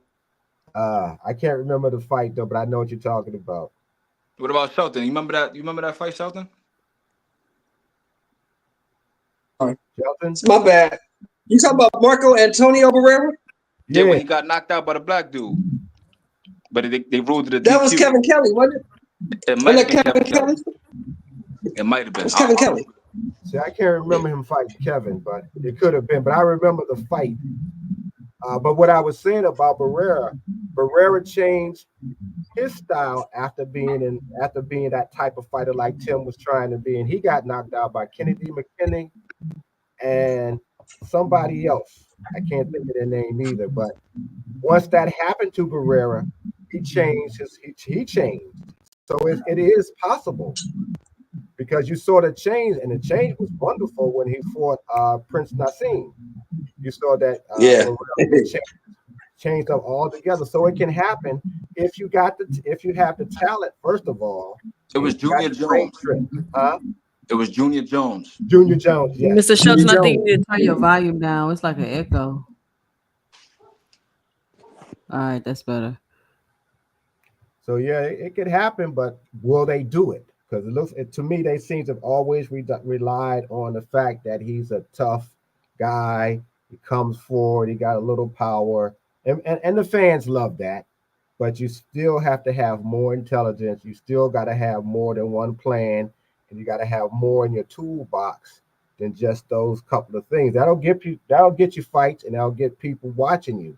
them. I can't remember the fight though, but I know what you're talking about. What about Shelton? You remember that? You remember that fight, Shelton? Shelton? It's my bad. You talking about Marco Antonio Barrera? Yeah, when Yeah, he got knocked out by the black dude. But they ruled it a That was DQ. Kevin Kelly, wasn't It it? might Wasn't have been that Kevin Kevin Kelly. Kelly? It might have It been. was Kevin Kelly. see, I can't remember him fighting Kevin, but it could have been. But I remember the fight. But what I was saying about Barrera changed his style after being that type of fighter like Tim was trying to be, and he got knocked out by Kennedy McKinney and somebody else. I can't think of their name either. But once that happened to Barrera, he changed. So it is possible because you saw the change, and the change was wonderful when he fought Prince Nassim. You saw that Yeah. Barrera changed up altogether. So it can happen if you have the talent first of all, It and was you got Junior the brain Jones. trip. Huh? It was Junior Jones. Junior Jones, yes. Mr. Junior Shelton, I think Jones. you need to turn your volume down. It's like an echo. All right, that's better. So yeah, it could happen, but will they do it? Because to me, they seem to have always relied on the fact that he's a tough guy. He comes forward. He got a little power, and the fans love that. But you still have to have more intelligence. You still got to have more than one plan, and you got to have more in your toolbox than just those couple of things. That'll get you fights, and that'll get people watching you.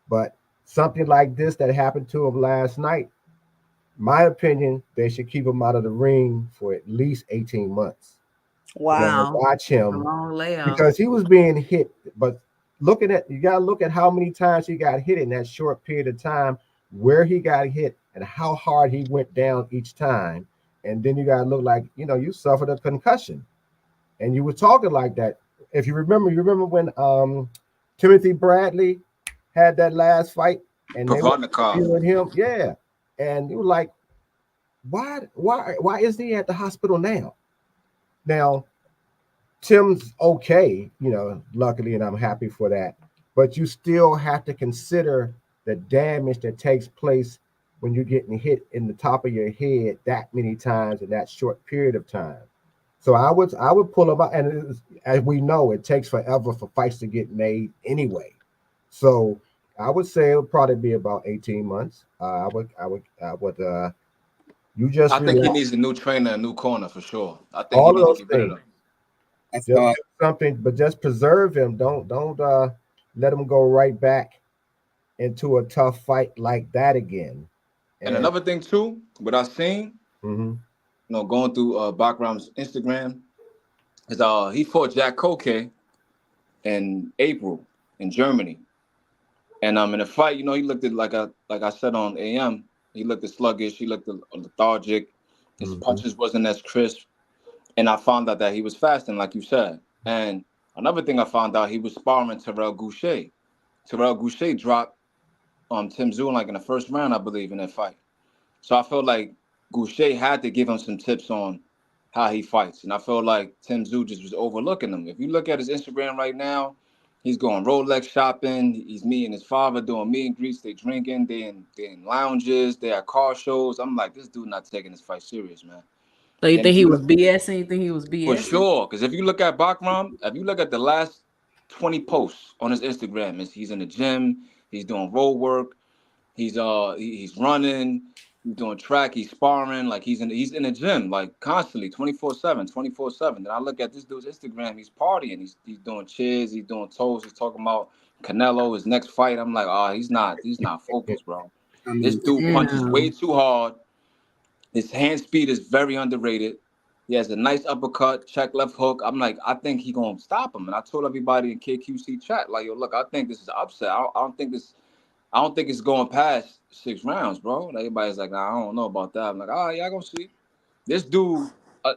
But something like this that happened to him last night, my opinion, they should keep him out of the ring for at least 18 months. Wow. Watch A him long layout. because he was being hit. But you got to look at how many times he got hit in that short period of time, where he got hit, and how hard he went down each time. And then you got to look like, you suffered a concussion. And you were talking like that. If you remember when Timothy Bradley had that last fight and they were Provodnikov. interviewing him? Yeah. And you were like, why isn't he at the hospital now? Now, Tim's okay, luckily, and I'm happy for that. But you still have to consider the damage that takes place when you're getting hit in the top of your head that many times in that short period of time. So I would pull him out, and as we know, it takes forever for fights to get made anyway. So I would say it would probably be about 18 months. I would. You just I think he relax. needs a new trainer, a new corner for sure. I think he All of needs to those get rid of things. them. That's Just all. do something, but just preserve him. Don't let him go right back into a tough fight like that again. And And another thing too, what I seen, mhm. going through Bakram's Instagram, He fought Jack Koke in April in Germany. And in the fight, he looked at like I said on AM, he looked at sluggish, he looked at lethargic, his Hmm. punches wasn't as crisp. And I found out that he was fasting, like you said. And another thing I found out, he was sparring Terrell Goucher. Terrell Goucher dropped Tim Zune like in the first round, I believe, in that fight. So I felt like Goucher had to give him some tips on how he fights. And I felt like Tim Zhu just was overlooking him. If you look at his Instagram right now, he's going Rolex shopping. He's meeting his father, doing meet and greets. They drinking. They in lounges. They at car shows. I'm like, this dude not taking this fight serious, man. So you And think if he you was look, BSing? You think he was for BSing? sure, because if you look at Bakram, if you look at the last 20 posts on his Instagram, he's in the gym, he's doing road work, he's running, he's doing track, he's sparring, like he's in the gym like constantly, 24/7, 24/7. Then I look at this dude's Instagram, he's partying, he's doing cheers, he's doing toes, he's talking about Canelo, his next fight. I'm like, oh, he's not focused, bro. I This mean, dude punches way Damn. too hard. His hand speed is very underrated. He has a nice uppercut, check left hook. I'm like, I think he gonna stop him. And I told everybody in KQC chat, like, yo, look, I think this is an upset. I don't think it's going past 6 rounds, bro. And everybody's like, nah, I don't know about that. I'm like, all right, y'all gonna see. This dude,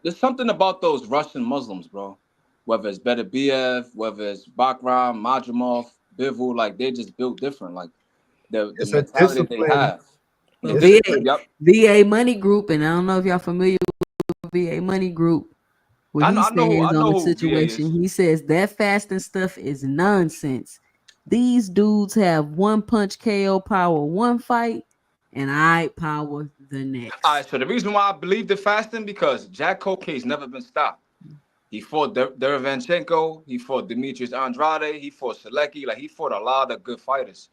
there's something about those Russian Muslims, bro. Whether it's Beterbiev, whether it's Bakram, Majimov, Bivol, like they're just built different. Like the It's a mentality they discipline. have, the Well, It's a discipline. VA Yep. VA Money Group, and I don't know if y'all familiar with VA Money Group. What I know, he I know who stands I on know the who VA situation. is. He says that fasting stuff is nonsense. These dudes have one punch KO power one fight, and I power the All next. right, so the reason why I believe the fasting because Jack Koke's never been stopped. He fought Derevyanchenko, he fought Demetrius Andrade, he fought Selecki, like he fought a lot of good fighters.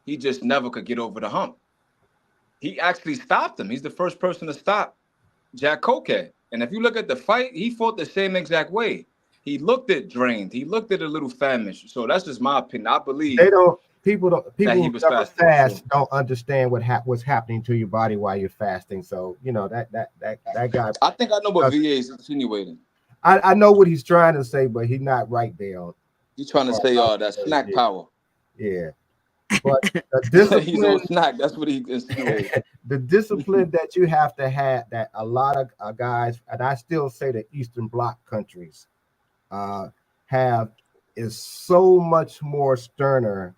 He just never could get over the hump. He actually stopped him. He's the first person to stop Jack Koke. And if you look at the fight, he fought the same exact way. He looked at drained. He looked at a little famished. So that's just my opinion. I they believe don't people that he who was never fasting for sure. fast don't understand what's happening to your body while you're fasting. So that guy I think I know what doesn't. VA is insinuating. I know what he's trying to say, but he's not right there He's as trying to far as say I'm that concerned. snack power. Yeah. But the He's on discipline, snack. That's what he insinuated. the discipline that you have to have, that a lot of guys, and I still say the Eastern Bloc countries uh, have, is so much more sterner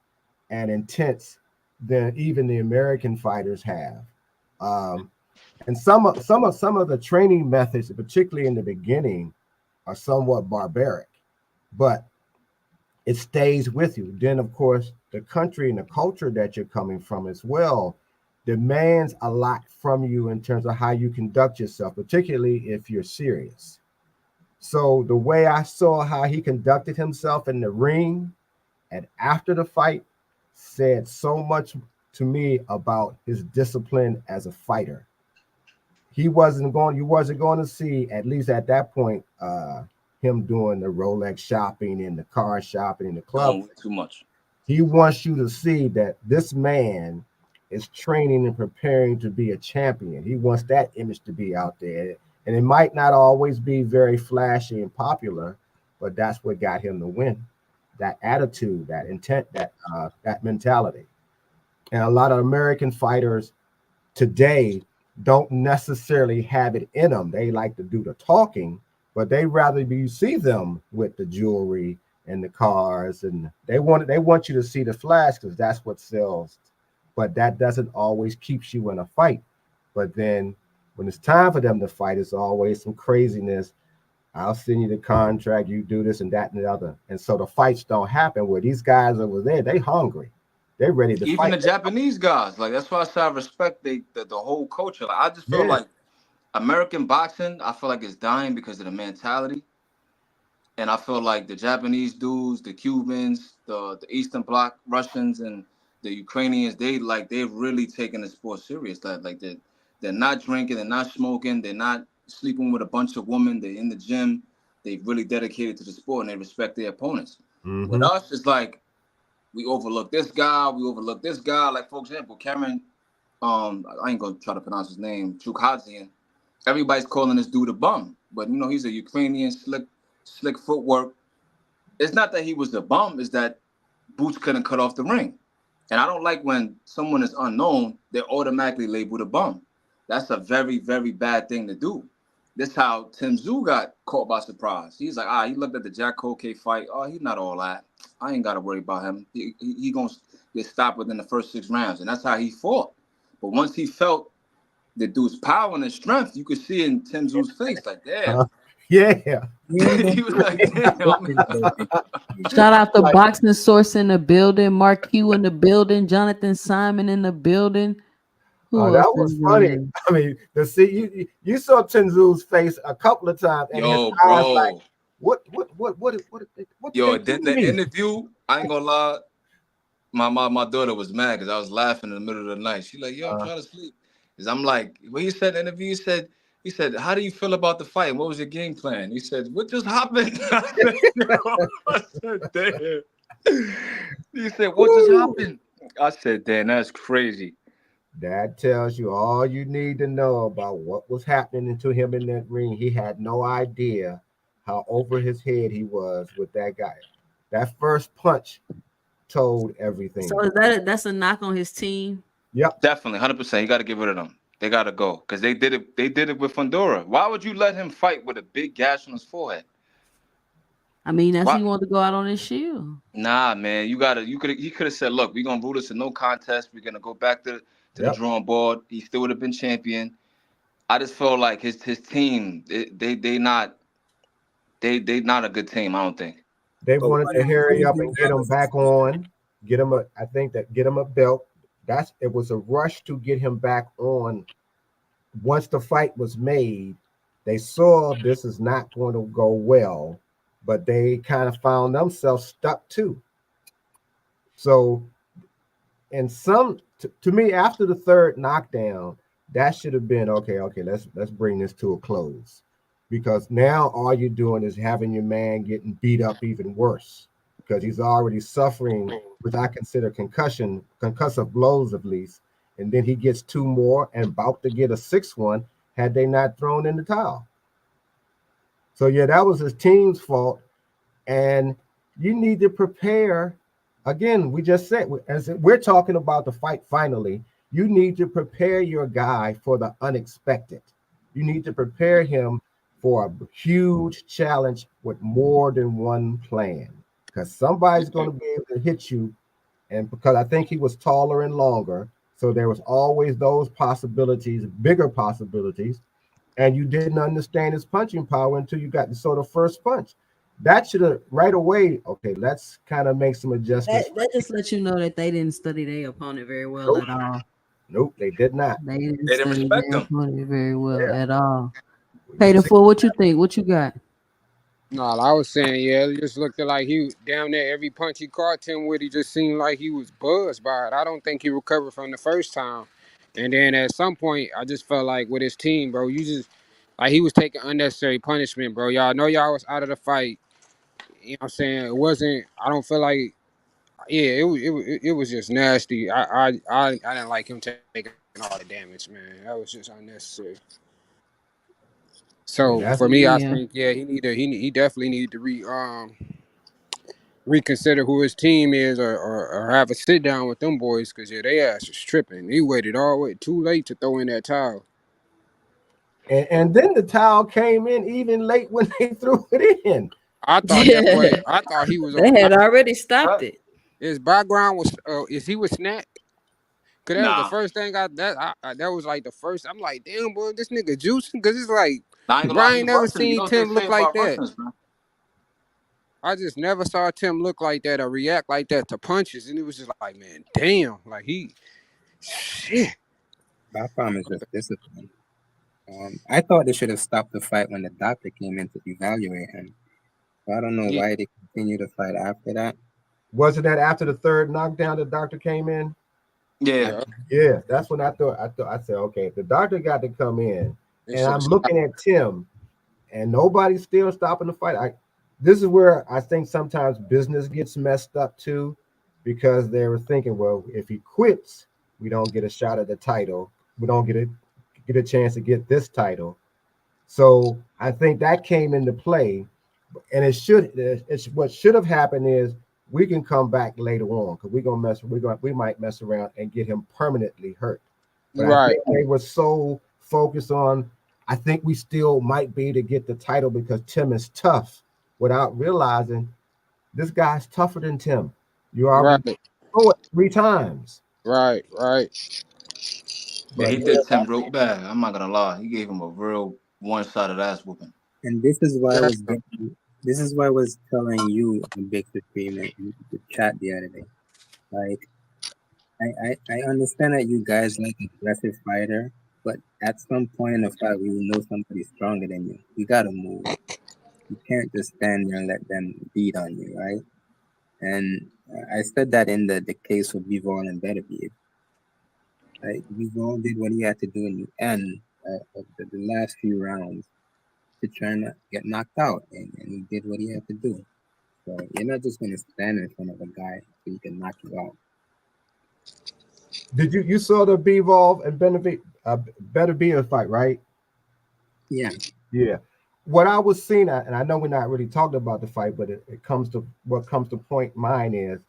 and intense than even the American fighters have. Um, and some of the training methods, particularly in the beginning, are somewhat barbaric, but it stays with you. Then, of course, the country and the culture that you're coming from as well demands a lot from you in terms of how you conduct yourself, particularly if you're serious. So the way I saw how he conducted himself in the ring and after the fight said so much to me about his discipline as a fighter. You wasn't going to see, at least at that point, him doing the Rolex shopping and the car shopping and the club. Doing way too much. He wants you to see that this man is training and preparing to be a champion. He wants that image to be out there. And it might not always be very flashy and popular, but that's what got him to win. That attitude, that intent, that mentality. And a lot of American fighters today don't necessarily have it in them. They like to do the talking, but they rather you see them with the jewelry and the cars, and they want you to see the flash because that's what sells. But that doesn't always keeps you in a fight. But then when it's time for them to fight, it's always some craziness. I'll send you the contract, you do this and that and the other. And so the fights don't happen where these guys over there, they hungry. They're ready to Even fight. the Japanese guys, like that's why I say I respect the whole culture. Like, I just feel Yeah. like American boxing, I feel like it's dying because of the mentality. And I feel like the Japanese dudes, the Cubans, the Eastern Bloc Russians, and the Ukrainians, they're really taking the sport serious. Like they're not drinking, they're not smoking, they're not sleeping with a bunch of women. They're in the gym. They really dedicated to the sport and they respect their opponents. With Mm-hmm. us, it's like we overlook this guy, we overlook this guy. Like for example, Cameron, I ain't gonna try to pronounce his name, Chukhadzian. Everybody's calling this dude a bum, but he's a Ukrainian slick slick footwork. It's not that he was a bum, it's that Boots couldn't cut off the ring. And I don't like when someone is unknown, they're automatically labeled a bum. That's a very, very bad thing to do. This how Tim Zoo got caught by surprise. He's like, he looked at the Jack Koke fight. Oh, he's not all that. I ain't got to worry about him. He going to get stopped within the first 6 rounds. And that's how he fought. But once he felt the dude's power and his strength, you could see in Tim Zoo's face, like, damn. Yeah. He was like, damn. Shout out to Like, Boxing Source in the building, Mark Q in the building, Jonathan Simon in the building. Who that else was is funny. there? I mean, to see you saw Tenzu's face a couple of times, and his Yo, eyes like, bro. what did Yo, they then do to the me? interview, I ain't gonna lie. My daughter was mad because I was laughing in the middle of the night. She like, yo, I'm trying to sleep. Because I'm like, when he said in the interview, he said, how do you feel about the fight? What was your game plan? He said, what just happened? I said, damn. He said, what just happened? I said, damn, that's crazy. That tells you all you need to know about what was happening to him in that ring. He had no idea how over his head he was with that guy. That first punch told everything. So that's a knock on his team? Yep. Definitely, 100%. You got to get rid of them. They got to go because they did it. They did it with Fundora. Why would you let him fight with a big gash on his forehead? I mean, that's Why? he wanted to go out on his shield. Nah, man. You gotta. You could. He could have said, "Look, we're gonna rule this in no contest. We're gonna go back to the Yep. drawing board." He still would have been champion. I just felt like his team. They not a good team. I don't think. They But wanted to what hurry do you up think and get that him was his back on, get him a belt. It was a rush to get him back on. Once the fight was made, they saw this is not going to go well, but they kind of found themselves stuck too. So, and to me, after the third knockdown, that should have been okay. Okay, let's bring this to a close, because now all you're doing is having your man getting beat up even worse because he's already suffering with I consider concussive blows at least, and then he gets 2 more and about to get a 6th one had they not thrown in the towel. So yeah, that was his team's fault, and you need to prepare. Again, we just said, as we're talking about the fight finally, you need to prepare your guy for the unexpected. You need to prepare him for a huge challenge with more than one plan, because somebody's going to be able to hit you. And because I think he was taller and longer, so there was always those possibilities, bigger possibilities, and you didn't understand his punching power until you got the sort of first punch. That should have right away. Okay, let's kind of make some adjustments. That just lets you know that they didn't study their opponent very well Nope, at all. nope, they did not. They didn't They didn't study respect their him. opponent very well Yeah, at all. you Hey, the see, fool, what you think? What you got? No, I was saying, yeah, it just looked like he down there. Every punch he caught Tim with, he just seemed like he was buzzed by it. I don't think he recovered from the first time. And then at some point, I just felt like with his team, bro, you just like he was taking unnecessary punishment, bro. Y'all know y'all was out of the fight. You know what I'm saying? It wasn't. I don't feel like. Yeah, it was just nasty. I didn't like him taking all the damage, man. That was just unnecessary. and So that's for me, I Yeah. think yeah, he definitely need to reconsider who his team is, or have a sit down with them boys, because yeah, they ass is tripping. He waited all the way too late to throw in that towel. and then the towel came in even late when they threw it in. I thought that boy. Yeah. I thought he was They on. had already stopped it. His background was. Is he was Snap? Cause that was the Nah, first thing that was like the first. I'm like, damn, boy, this nigga juicing. Cause it's like, I ain't gonna bro, lie. I He ain't never Russian. You seen know what they Tim say look like about that. Russians, man? I just never saw Tim look like that or react like that to punches, and it was just like, man, damn, like shit. My problem is just discipline. I thought they should have stopped the fight when the doctor came in to evaluate him. So I don't know Yeah, why they continued the fight after that. Wasn't that after the third knockdown the doctor came in? Yeah. yeah. Yeah, that's when I said, okay, if the doctor got to come in, They and should have I'm stopped. looking at Tim, and nobody's still stopping the fight. This is where I think sometimes business gets messed up too, because they were thinking, well, if he quits, we don't get a shot at the title. We don't get a chance to get this title. So I think that came into play. And it's what should have happened is we can come back later on because we might mess around and get him permanently hurt. But I Right, think they were so focused on, I think we still might be to get the title because Tim is tough without realizing this guy's tougher than Tim. You already right, know it 3 times. right. Yeah, But he did Tim real bad. I'm not gonna lie. He gave him a real one-sided ass whooping. And this is why I Yeah, was getting, this is why I was telling you a big supreme in the chat the other day. Like I understand that you guys like aggressive fighter, but at some point in the fight when you know somebody's stronger than you gotta move. You can't just stand there and let them beat on you, right? And I said that in the case with Vivol and Beterbiev. Right? Vivol did what he had to do in the end of the last few rounds to try and get knocked out, and he did what he had to do. So you're not just gonna stand in front of a guy so he can knock you out. did you saw the Bvolve and Better Be a fight, right? Yeah, Yeah. What I was seeing, and I know we're not really talking about the fight, but it comes to what comes to point mine is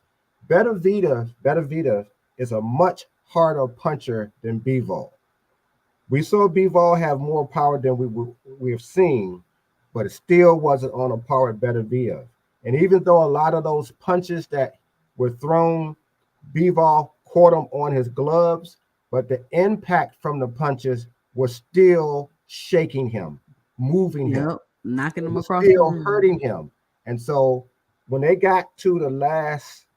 Better Vita is a much harder puncher than Bivol. We saw Bivol have more power than we have seen, but it still wasn't on a par with Better Vita. And even though a lot of those punches that were thrown, Bivol caught him on his gloves, but the impact from the punches was still shaking him, moving him. Yep. Knocking It them was across the still room. hurting him. And so when they got to the last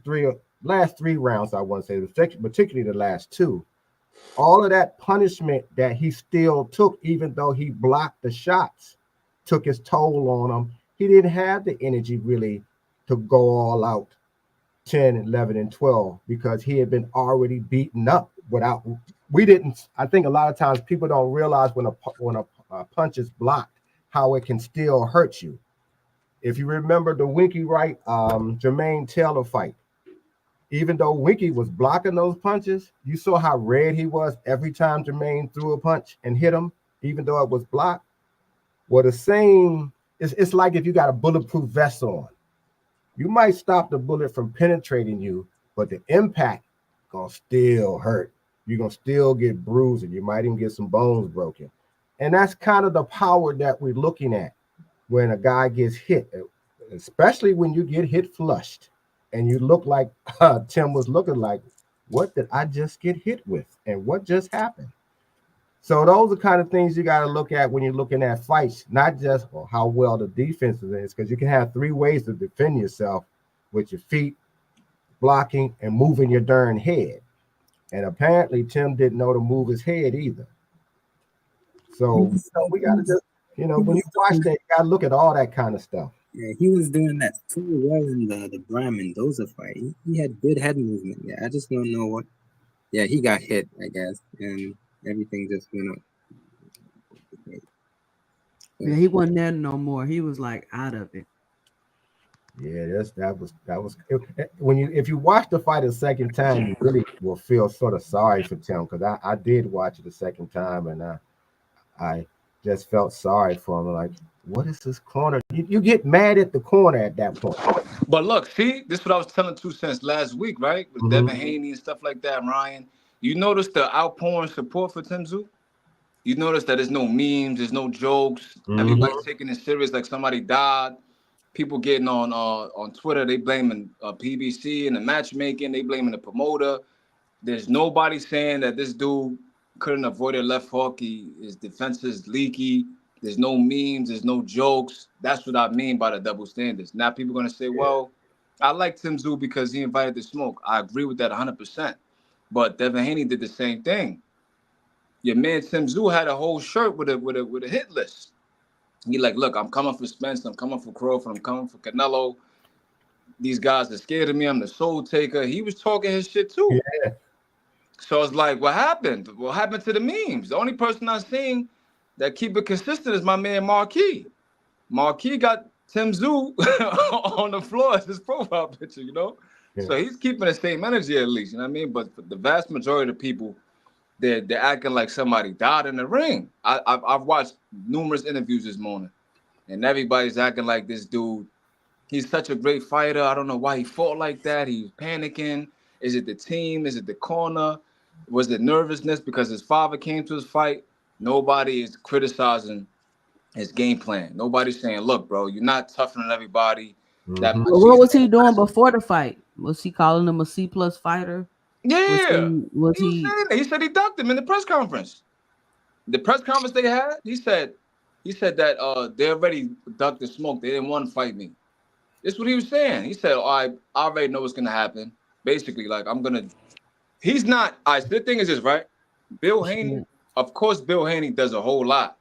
three rounds, I want to say, particularly the last two, all of that punishment that he still took, even though he blocked the shots, took his toll on him. He didn't have the energy really to go all out 10, 11, and 12 because he had been already beaten up without. We didn't. I think a lot of times people don't realize when a punch is blocked, how it can still hurt you. If you remember the Winky Wright Jermaine Taylor fight, even though Winky was blocking those punches, you saw how red he was every time Jermaine threw a punch and hit him, even though it was blocked. Well, the same, it's like if you got a bulletproof vest on. You might stop the bullet from penetrating you, but the impact gonna still hurt. You're gonna still get bruised and you might even get some bones broken. And that's kind of the power that we're looking at when a guy gets hit, especially when you get hit flushed and you look like Tim was looking like, what did I just get hit with? And what just happened? So those are kind of things you got to look at when you're looking at fights, not just how well the defense is, because you can have three ways to defend yourself with your feet, blocking, and moving your darn head. And apparently Tim didn't know to move his head either. he So was, we he got to was, just, he when was you watch doing, that, you got to look at all that kind of stuff. yeah, he was doing that so well in the Brahman Mendoza fight. He had good head movement. Yeah, I just don't know what. Yeah, he got hit, I guess, and everything just went up. But Yeah, he wasn't there no more. He was like out of it. Yeah, that was when you if you watch the fight a second time, you really will feel sort of sorry for Tim because I did watch it a second time and I just felt sorry for him. Like, what is this corner? You get mad at the corner at that point. But look, see, this is what I was telling Two Cents last week, right? With Mm-hmm. Devin Haney and stuff like that, Ryan. You notice the outpouring support for Tim Tszyu? You notice that there's no memes, there's no jokes. Mm-hmm. Everybody's taking it serious like somebody died. People getting on Twitter, they blaming PBC and the matchmaking, they blaming the promoter. There's nobody saying that this dude couldn't avoid a left hook. His defense is leaky. There's no memes. There's no jokes. That's what I mean by the double standards. Now people are gonna say, "Well, I like Tim Tszyu because he invited the smoke." I agree with that 100%. But Devin Haney did the same thing. Your man Tim Tszyu had a whole shirt with a hit list. He like, look, I'm coming for Spence. I'm coming for Crawford. I'm coming for Canelo. These guys are scared of me. I'm the soul taker. He was talking his shit too. Yeah. So it's like, what happened? What happened to the memes? The only person I've seen that keep it consistent is my man Marquis. Marquis got Tim Tszyu on the floor as his profile picture, you know? Yeah. So he's keeping the same energy at least, you know what I mean? But for the vast majority of the people, they're acting like somebody died in the ring. I've watched numerous interviews this morning. and everybody's acting like this dude. He's such a great fighter. I don't know why he fought like that. He was panicking. Is it the team? Is it the corner? Was it nervousness because his father came to his fight? Nobody is criticizing his game plan. Nobody's saying, "Look, bro, you're not tougher than everybody that Mm-hmm. much." Well, what was he doing before the fight? Was he calling him a C plus fighter? Yeah, Was he was he saying that. He said he ducked him in the press conference. The press conference they had, he said that they already ducked the smoke. They didn't want to fight me. That's what he was saying. He said, I already know what's gonna happen. Basically, like I'm gonna. He's not. The thing is this, right? Bill Haney. Of course, Bill Haney does a whole lot.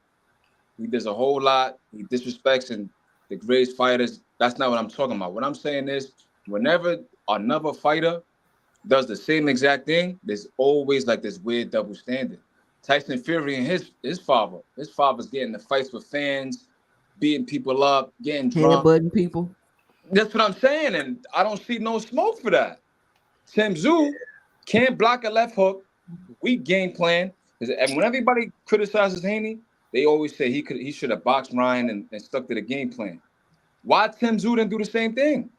He does a whole lot. He disrespects and degrades fighters. That's not what I'm talking about. What I'm saying is, whenever another fighter does the same exact thing, there's always like this weird double standard. Tyson Fury and his father's getting the fights with fans, beating people up, getting drunk. headbutting people? That's what I'm saying, and I don't see no smoke for that. Tim Tszyu can't block a left hook. Weak game plan. And when everybody criticizes Haney, they always say he should have boxed Ryan and stuck to the game plan. Why Tim Tszyu didn't do the same thing?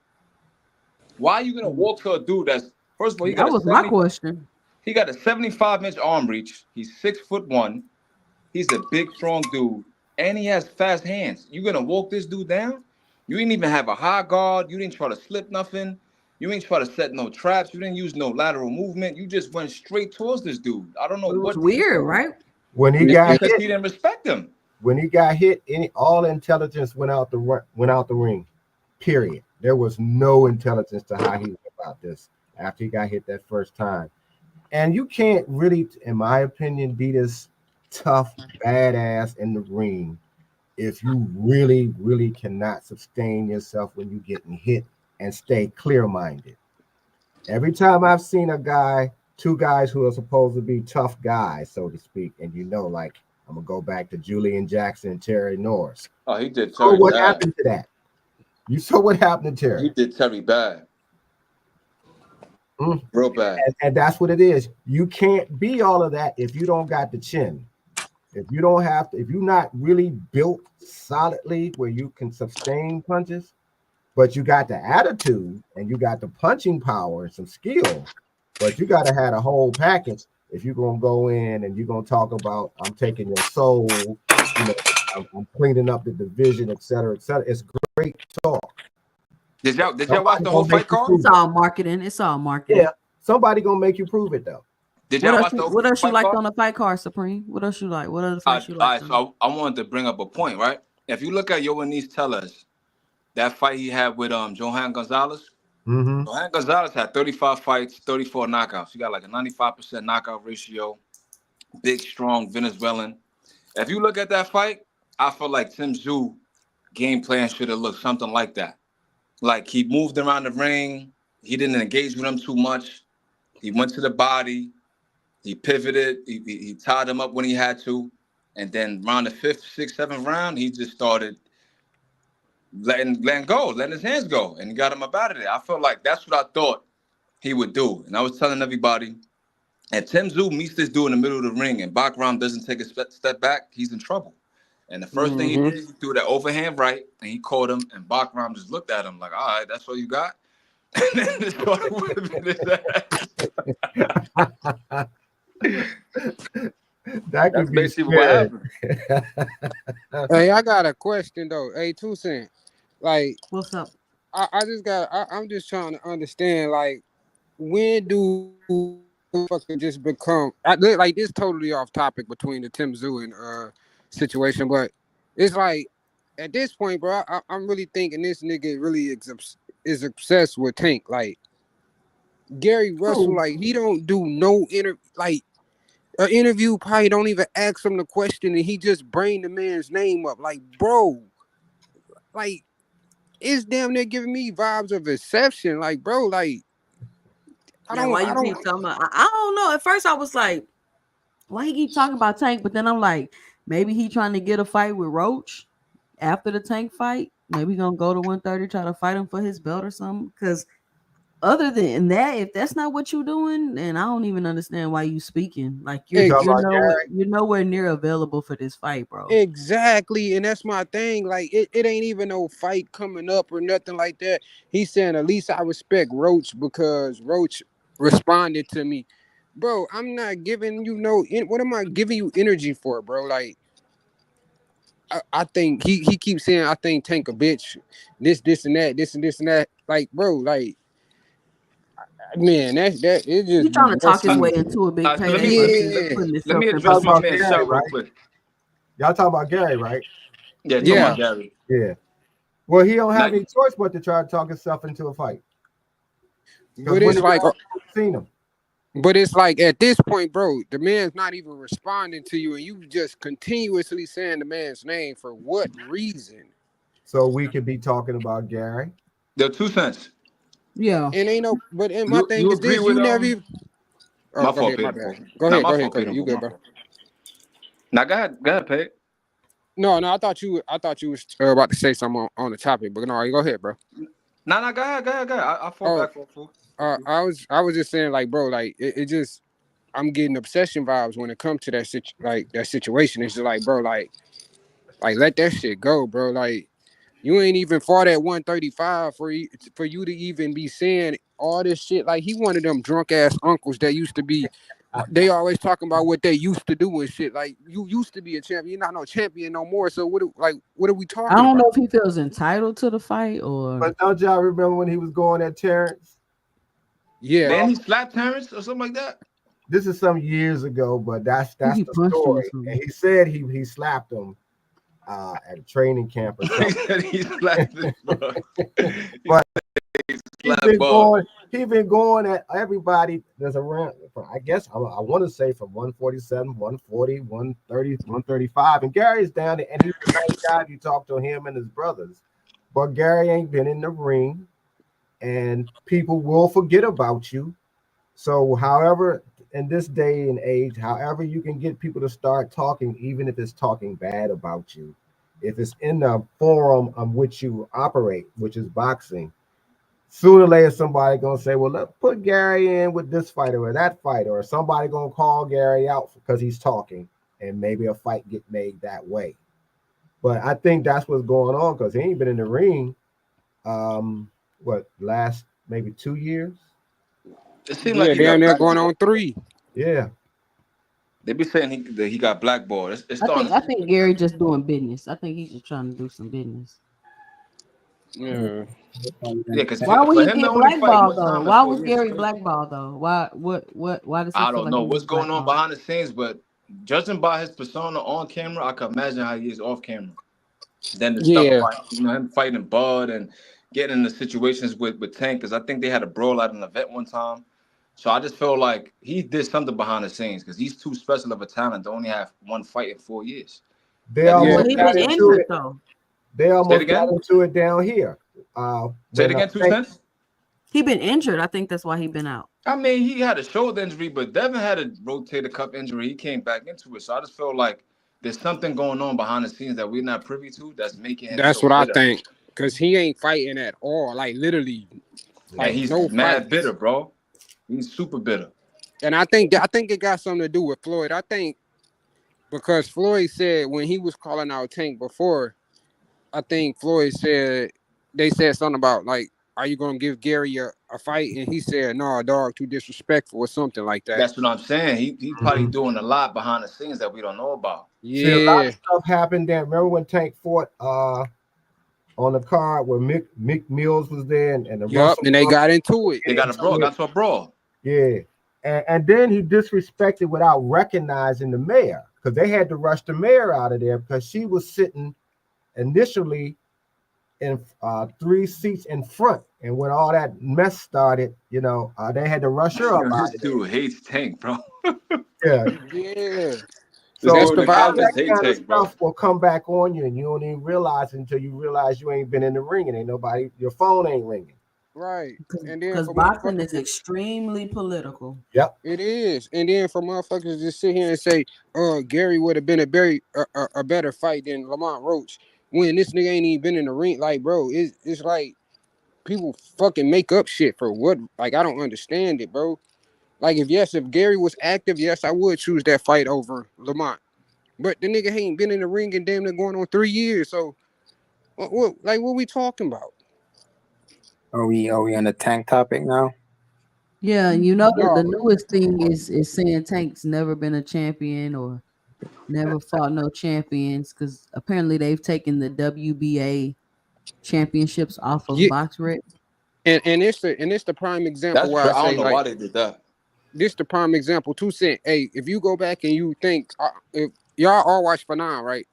Why are you gonna walk to a dude that's first of all That was my question. he got a 75-inch arm reach. He's 6'1". He's a big, strong dude, and he has fast hands. You gonna walk this dude down? You didn't even have a high guard. You didn't try to slip nothing. You ain't try to set no traps. You didn't use no lateral movement. You just went straight towards this dude. I don't know It was what weird, right? When he Yeah, got because hit, he didn't respect him. all intelligence went out the ring. Period. There was no intelligence to how he was about this after he got hit that first time. And you can't really, in my opinion, be this tough badass in the ring if you really, really cannot sustain yourself when you're getting hit and stay clear minded. Every time I've seen two guys who are supposed to be tough guys, so to speak, and like I'm gonna go back to Julian Jackson and Terry Norris. Oh, he did So Terry what bad. happened to that? You saw what happened to He Terry. did Terry bad, Mm. real bad. And that's what it is. You can't be all of that if you don't got the chin. If you don't have to, if you're not really built solidly where you can sustain punches, but you got the attitude and you got the punching power and some skill, but you got to have a whole package if you're going to go in and you're going to talk about, I'm taking your soul, you know, I'm cleaning up the division, et cetera, et cetera. It's great talk. Did y'all watch Somebody the whole gonna make fight you card? prove It's it. all marketing. It's all marketing. Yeah, somebody gonna make you prove it though. Did y'all watch the whole What else you fight liked card? on the fight card, Supreme? What else you like? What other fights you All liked right, on? so I wanted to bring up a point, right? If you look at Yoannis Tellez, that fight he had with Johan Gonzalez, Mm-hmm. Johan Gonzalez had 35 fights, 34 knockouts. He got like a 95% knockout ratio, big, strong Venezuelan. If you look at that fight, I feel like Tim Tszyu game plan should have looked something like that. Like he moved around the ring, he didn't engage with him too much. He went to the body, he pivoted, he tied him up when he had to, and then round the fifth, sixth, seventh round, he just started letting his hands go, and he got him up out of there. I felt like that's what I thought he would do, and I was telling everybody. And Tim Tszyu meets this dude in the middle of the ring, and Bakram doesn't take a step back, he's in trouble. And the first thing he Mm-hmm. did, he threw that overhand right, and he caught him, and Bakram just looked at him like, all right, that's all you got? And then just started whipping his ass. That That's could be basically what scary. happened. Hey, I got a question though. Hey, 2 Cent. Like, What's up? I'm just trying to understand, like, when do fucking just become like this totally off topic between the Tim Zoo and situation, but it's like at this point, bro, I'm really thinking this nigga really is obsessed with Tank. Like Gary Russell, Who? like he don't do no like an interview probably don't even ask him the question and he just bring the man's name up. Like, bro, like it's damn near giving me vibes of exception. Like, bro, like Yeah, why I you keep don't talking about? I don't know. At first, I was like, why he keep talking about Tank? But then I'm like, maybe he trying to get a fight with Roach after the Tank fight. Maybe he gonna go to 130, try to fight him for his belt or something. Because other than that, if that's not what you're doing, then I don't even understand why you speaking. Like You you're Ex- talking you're about nowhere Gary? you're nowhere near available for this fight, bro. exactly, and that's my thing. Like it ain't even no fight coming up or nothing like that. He's saying at least I respect Roach because Roach responded to me. Bro, I'm not giving you what am I giving you energy for, bro? Like I think he keeps saying I think Tank a bitch, this and that, this and this and that. Like, bro, like man, that it He's just be trying to talk his Uh, way messy. into a big so let payday me versus Yeah, putting let himself me in Talking address my about position. man Gary, Shell real right? quick. Y'all talking about Gary, right? Yeah, talking yeah. about Gary. Yeah. Well, he don't have Like, any choice but to try to talk himself into a fight. Because But when it's the like last time you seen him? But it's like at this point, bro, the man's not even responding to you, and you just continuously saying the man's name for what reason? So we could be talking about Gary. there are 2 cents. Yeah. And ain't no. But and my thing You is agree this: with you never. Even, oh, my go fault, ahead, my Peyton bad. before. Go Nah, ahead, my go ahead, fault, go ahead. Peyton You before. good, My bro? fault. Now go ahead, Peyton. No, no, I thought you was about to say something on the topic, but no, you go ahead, bro. Nah, go ahead. I fall Oh, back for fool. I was just saying, like, bro, like it just I'm getting obsession vibes when it comes to that situation. It's just like, bro, like let that shit go, bro. Like you ain't even fought at 135 for you to even be saying all this shit. Like he one of them drunk ass uncles that used to be. They always talking about what they used to do and shit. Like you used to be a champion, you're not no champion no more. So what are we I talking don't about? know if he feels entitled to the fight or But don't y'all remember when he was going at Terrence? Yeah, Then he slapped Terrence or something like that. This is some years ago, but that's I think that's he the punched him or story. something. And he said he slapped him at a training camp or He something. said he slapped this bro. He But said he he's slapped been Bud. going. He's been going at everybody that's around. I guess I want to say from 147, 140, 130, 135. And Gary's down there, and he's a nice guy. If you talk to him and his brothers, but Gary ain't been in the ring, and people will forget about you. So, however, in this day and age, however you can get people to start talking, even if it's talking bad about you, if it's in the forum on which you operate, which is boxing, sooner or later somebody gonna say, "Well, let's put Gary in with this fighter or that fighter," or somebody gonna call Gary out because he's talking, and maybe a fight get made that way. But I think that's what's going on because he ain't been in the ring. What last maybe 2 years? It seemed like yeah, he damn got near going blackballed. on 3. Yeah, They be saying that he got blackballed. It's I starting think to I seem think like that. Gary just doing business. I think he's just trying to do some business. Yeah, Yeah, that's all we're Yeah, gonna because say. Why would for he him to get only fight blackballed one though? time in Why four was years is Gary crazy. blackballed though? Why does he I feel don't like know he was what's going on blackballed? behind the scenes, but judging by his persona on camera, I can imagine how he is off camera. Then the stuff yeah. about him fighting Bud and getting into situations with Tank, because I think they had a brawl at an event one time. So I just feel like he did something behind the scenes because he's too special of a talent to only have one fight in 4 years. they That nigga's Yeah, Well, almost he super got been special. into injured it. though. They Say it almost got again. into it down here. Say it When again. Two Tank, cents. He been injured. I think that's why he been out. I mean, he had a shoulder injury, but Devin had a rotator cuff injury. He came back into it. So I just feel like there's something going on behind the scenes that we're not privy to that's making him that's so what I bitter. think. Cause he ain't fighting at all. Like literally, And like yeah, he's no mad bitter, fights. bro. He's super bitter. And I think it got something to do with Floyd. I think because Floyd said when he was calling out Tank before, I think Floyd said they said something about like, are you gonna give Gary a fight? And he said, no, dog, too disrespectful or something like that. That's what I'm saying. He's probably mhm. doing a lot behind the scenes that we don't know about. See, a lot Yeah. of stuff happened there. Remember when Tank fought on the card where Mick Mills was there and the Yup. Russell And they brothers got into it. They get got a brawl. into it? Got to a brawl. Yeah, and then he disrespected without recognizing the mayor because they had to rush the mayor out of there because she was sitting initially in 3 seats in front, and when all that mess started, they had to rush her up Yo, out this of there. dude hates Tank, bro. Yeah. Yeah. This That's So dude the in the all vibe. that comments hate kind of Tank, bro. stuff will come back on you, and you don't even realize it until you realize you ain't been in the ring and ain't nobody, your phone ain't ringing. Right. And then Because for boxing motherfuckers is extremely political. Yep. it is. And then for motherfuckers to sit here and say, Gary would have been a better fight than Lamont Roach when this nigga ain't even been in the ring. Like, bro, it's like people fucking make up shit for what? Like, I don't understand it, bro. Like, if Gary was active, yes, I would choose that fight over Lamont. But the nigga ain't been in the ring in damn near going on 3 years. So, what we talking about? Are we on the Tank topic now? Yeah, and you know that No, the newest thing is saying Tank's never been a champion or never fought no champions because apparently they've taken the WBA championships off of yeah, BoxRec. and it's the prime example That's why true. I I don't say know like why they did that. this the prime example. 2 Cent. Hey, if you go back and you think if y'all all watch Fanon, right?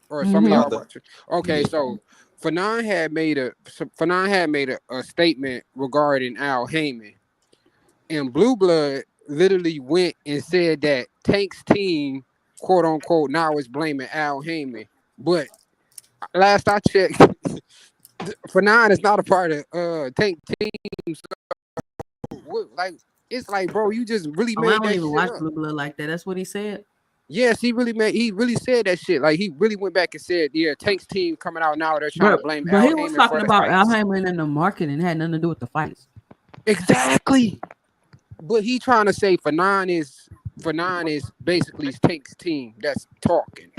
Or some of Mm-hmm. y'all Kinda. watch it. Okay, so Fanon had made a statement regarding Al Heyman, and Blue Blood literally went and said that Tank's team, quote unquote, now is blaming Al Heyman. But last I checked, Fanon is not a part of Tank team. Like it's like, bro, you just really Oh, I made don't that even shit watch up. Blue Blood like that. That's what he said. Yes, he really said that shit. Like he really went back and said, yeah, Tank's team coming out now, they're trying to blame But Al he was Heyman talking for the about Al fights. Heyman and the marketing had nothing to do with the fights. Exactly. But he trying to say Fanon is basically Tank's team that's talking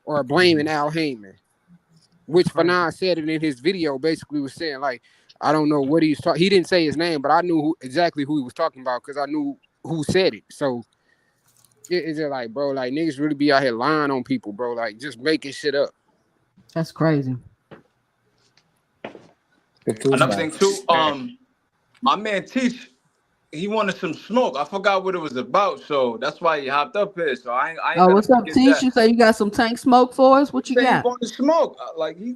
or blaming Al Heyman. Which Right. Fanon said it in his video, basically was saying, like, I don't know what he's talking. He didn't say his name, but I knew exactly who he was talking about because I knew who said it. So it's just like, bro, like niggas really be out here lying on people, bro. Like just making shit up. That's crazy. The two Another It's thing sides. too. sad. My man Teach, he wanted some smoke. I forgot what it was about, so that's why he hopped up here. So I ain't Oh, let him what's up, forget Tish? that. You say you got some Tank smoke for us? What He you said he got? wanted smoke.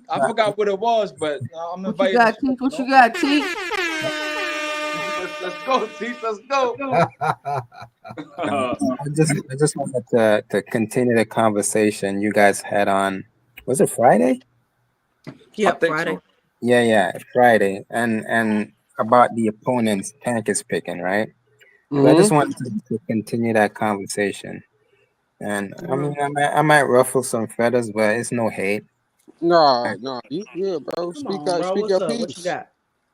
I forgot what it was, but I'm What you inviting the got, smoke. Teach? What you got, Teach? Let's go, Teach. Let's go. I just wanted to continue the conversation you guys had on. Was it Friday? I Yep, think Friday. so. Yeah, Friday, and about the opponents Tank is picking, right? So I just Mm-hmm. wanted to continue that conversation. And I Uh-huh. mean, I might ruffle some feathers, but it's no hate. No, you good, bro. Come Speak on, out, bro. speak What's your up? What you piece. got?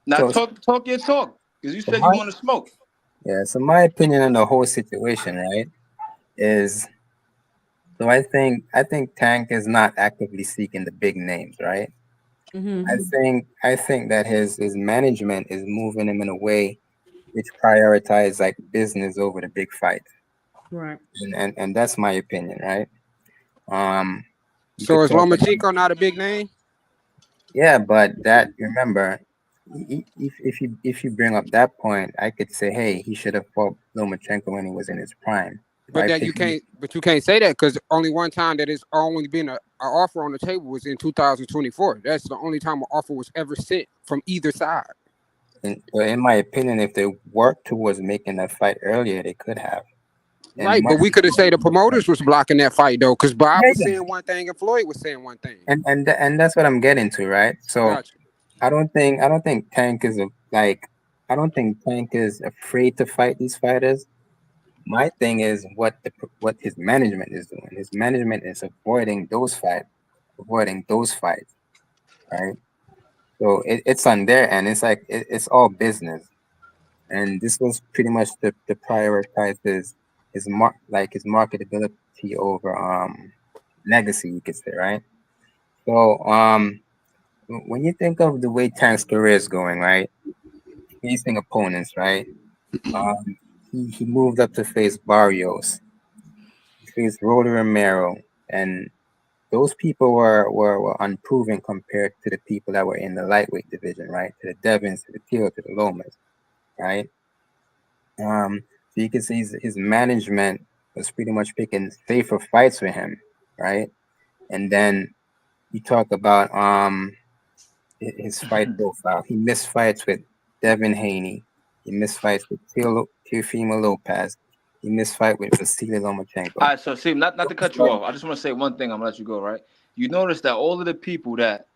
Now So, talk your talk, because you so said you my want to smoke. yeah, so my opinion on the whole situation, right, is so I think Tank is not actively seeking the big names, right? I Mm-hmm. think that his management is moving him in a way which prioritize like business over the big fight, Right. and that's my opinion, right? Um, you So could is talk about Lomachenko not a big name? yeah, but that remember, if you bring up that point, I could say, hey, he should have fought Lomachenko when he was in his prime, But right? that you can't. But you can't say that because only one time that it's only been a offer on the table was in 2024. That's the only time an offer was ever sent from either side. In my opinion, if they worked towards making that fight earlier, they could have. And Right, but we could have said the promoters was blocking that fight though, because Bob yeah, was saying one thing and Floyd was saying one thing. and that's what I'm getting to, right? So Gotcha. I don't think Tank is I don't think Tank is afraid to fight these fighters. My thing is what his management is doing. His management is avoiding those fights, right? So it's on their end. It's like it's all business, and this was pretty much to prioritize his marketability over legacy, you could say, right? So when you think of the way Tank's career is going, right, facing opponents, right? Um, he moved up to face Barrios, he faced Rolly Romero, and those people were unproven compared to the people that were in the lightweight division, right? To the Devins, to the Teal, to the Lomas, right? So you can see his management was pretty much picking safer fights for him, right? And then you talk about his fight profile. He missed fights with Devin Haney. He missed fights with Teofimo Lopez. He missed fight with Vasily All Lomachenko. right, so see, not to Those cut you fights- off. I just want to say one thing. I'm gonna let you go. Right? You notice that all of the people that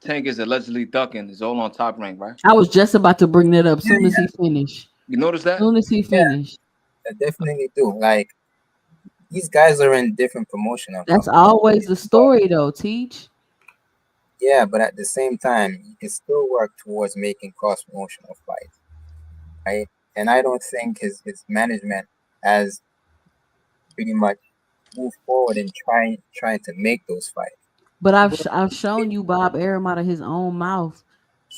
Tank is allegedly ducking is all on Top Rank, right? I was just about to bring that up. Yeah, Soon as he finished. You notice that? Soon as he yeah, finished. I definitely do. Like these guys are in different promotional That's companies. always the story, though. Teach. Yeah, but at the same time, you can still work towards making cross promotional fights, right? And I don't think his management has pretty much moved forward in trying to make those fights. But But I've shown you Bob Arum out of his own mouth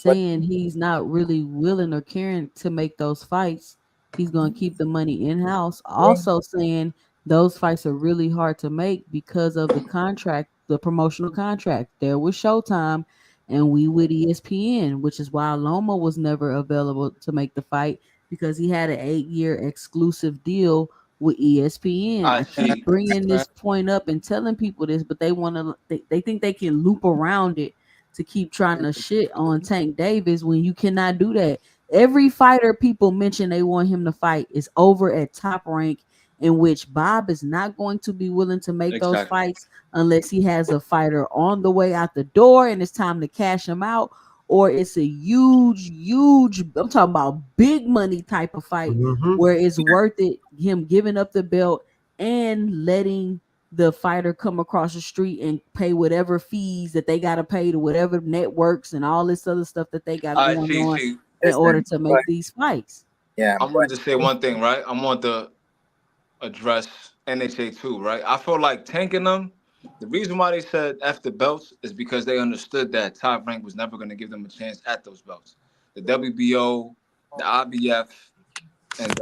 but saying he's not really willing or caring to make those fights. He's going to keep the money in house. Also saying those fights are really hard to make because of the contract, the promotional contract. There was Showtime and we with ESPN, which is why Loma was never available to make the fight because he had an 8-year exclusive deal with ESPN. I I keep see. bringing this point up and telling people this, but they want to. They think they can loop around it to keep trying to shit on Tank Davis when you cannot do that. Every fighter people mention they want him to fight is over at Top Rank, in which Bob is not going to be willing to make those Exactly. fights unless he has a fighter on the way out the door and it's time to cash him out, or it's a huge, I'm talking about big money type of fight Mm-hmm. where it's worth it him giving up the belt and letting the fighter come across the street and pay whatever fees that they got to pay to whatever networks and all this other stuff that they got I going see. on See, in order listen, to but make these fights. yeah, I wanted to say one thing, right? I want to address NHA too, right? I feel like tanking them. The reason why they said F the belts is because they understood that Top Rank was never going to give them a chance at those belts. The WBO, the IBF, and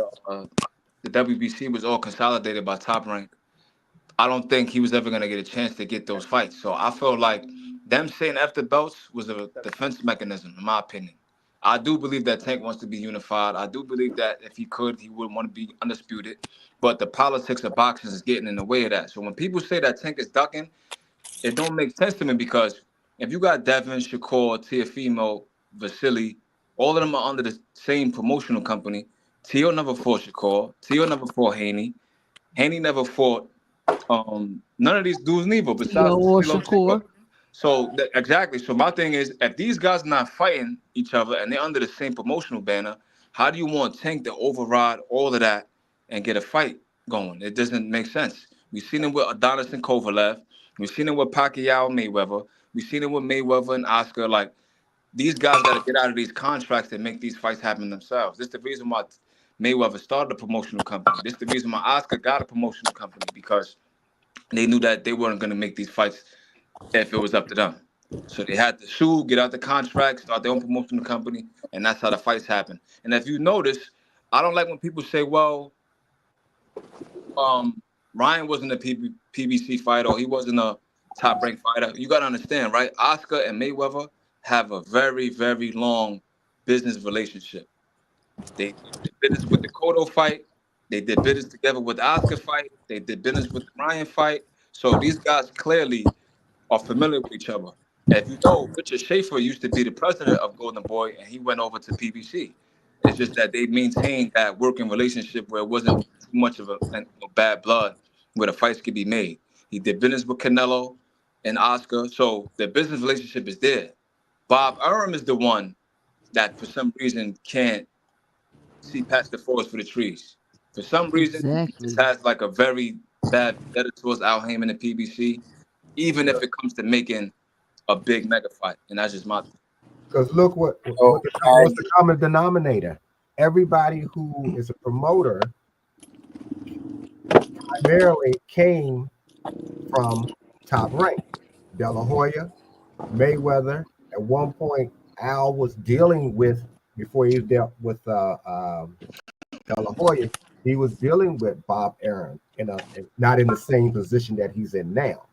the WBC was all consolidated by Top Rank. I don't think he was ever going to get a chance to get those fights. So I feel like them saying F the belts was a defense mechanism, in my opinion. I do believe that Tank wants to be unified. I do believe that if he could, he would want to be undisputed. But the politics of boxing is getting in the way of that. So when people say that Tank is ducking, it don't make sense to me because if you got Devin, Shakur, Tiafimo, Vasily, all of them are under the same promotional company. Tio never fought Shakur. Tio never fought Haney. Haney never fought none of these dudes neither Tio besides or Vasily Lomachenko. Shakur. So exactly. So my thing is, if these guys not fighting each other and they're under the same promotional banner, how do you want Tank to override all of that and get a fight going? It doesn't make sense. We've seen it with Adonis and Kovalev. We've seen it with Pacquiao and Mayweather. We've seen it with Mayweather and Oscar. Like these guys got to get out of these contracts and make these fights happen themselves. This is the reason why Mayweather started a promotional company. This is the reason why Oscar got a promotional company because they knew that they weren't going to make these fights if it was up to them. So they had to sue, get out the contract, start their own promotional company, and that's how the fights happen. And if you notice, I don't like when people say, "Well, Ryan wasn't a PBC fighter, or he wasn't a top ranked fighter." You got to understand, right? Oscar and Mayweather have a very, very long business relationship. They did business with the Cotto fight. They did business together with the Oscar fight. They did business with the Ryan fight. So these guys clearly are familiar with each other. If you know, Richard Schaefer used to be the president of Golden Boy, and he went over to PBC. It's just that they maintained that working relationship where it wasn't too much of a bad blood, where the fights could be made. He did business with Canelo and Oscar, so the business relationship is there. Bob Arum is the one that, for some reason, can't see past the forest for the trees. For some reason, he just Exactly. has like a very bad vendetta towards Al Heyman and PBC, even if it comes to making a big mega fight. And that's just my Because look so I what's the common denominator? Everybody who is a promoter primarily came from Top Rank. De La Hoya, Mayweather. At one point, Al was dealing with before he dealt with De La Hoya. He was dealing with Bob Arum not in the same position that he's in now.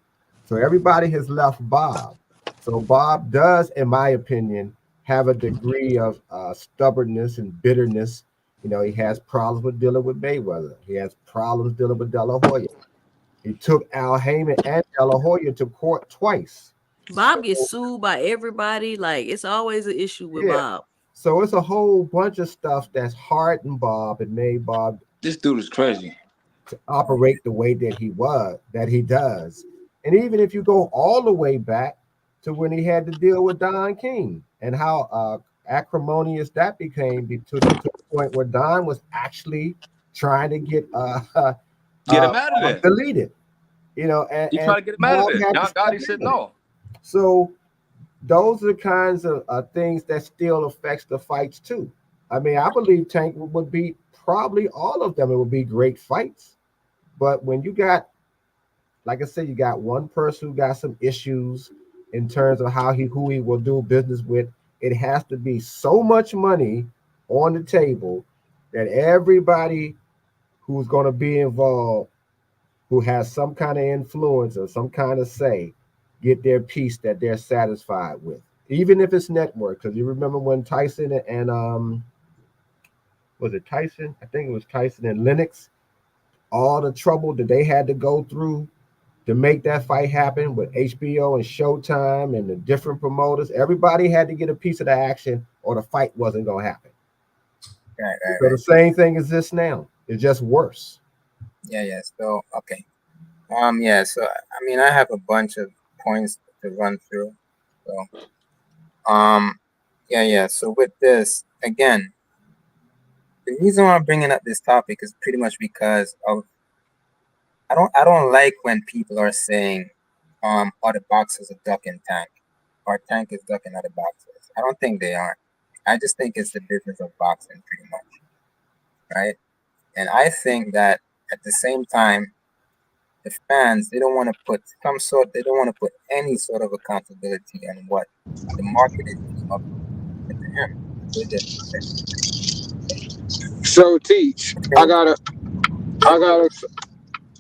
So everybody has left Bob. So Bob does, in my opinion, have a degree of stubbornness and bitterness. You know, he has problems with dealing with Mayweather. He has problems dealing with De La Hoya. He took Al Heyman and De La Hoya to court twice. Bob gets So, sued by everybody. Like it's always an issue with yeah. Bob. So it's a whole bunch of stuff that's hardened Bob and made Bob this dude is crazy. to operate the way that he does. And even if you go all the way back to when he had to deal with Don King and how acrimonious that became to the point where Don was actually trying to get Get him out of Bob there. deleted, you know, He and tried to get him out of Bob there. had to John step Gotti said in. no. So those are the kinds of things that still affects the fights too. I mean, I believe Tank would beat probably all of them. It would be great fights. But when you got, like I said, you got one person who got some issues in terms of who he will do business with. It has to be so much money on the table that everybody who's going to be involved, who has some kind of influence or some kind of say, get their piece that they're satisfied with, even if it's network. Because you remember when Tyson and was it Tyson? I think it was Tyson and Lennox. All the trouble that they had to go through to make that fight happen with HBO and Showtime and the different promoters. Everybody had to get a piece of the action, or the fight wasn't going to happen. So the same thing is this now. It's just worse. Yeah. So okay. Yeah. So I mean, I have a bunch of points to run through. So yeah. So with this again, the reason why I'm bringing up this topic is pretty much because of I don't like when people are saying other boxers are ducking Tank or Tank is ducking other boxers. I don't think they are. I just think it's the business of boxing pretty much, right? And I think that at the same time, the fans they don't want to put they don't want to put any sort of accountability on what the marketing team up to him. They just So teach. think, I gotta. yeah,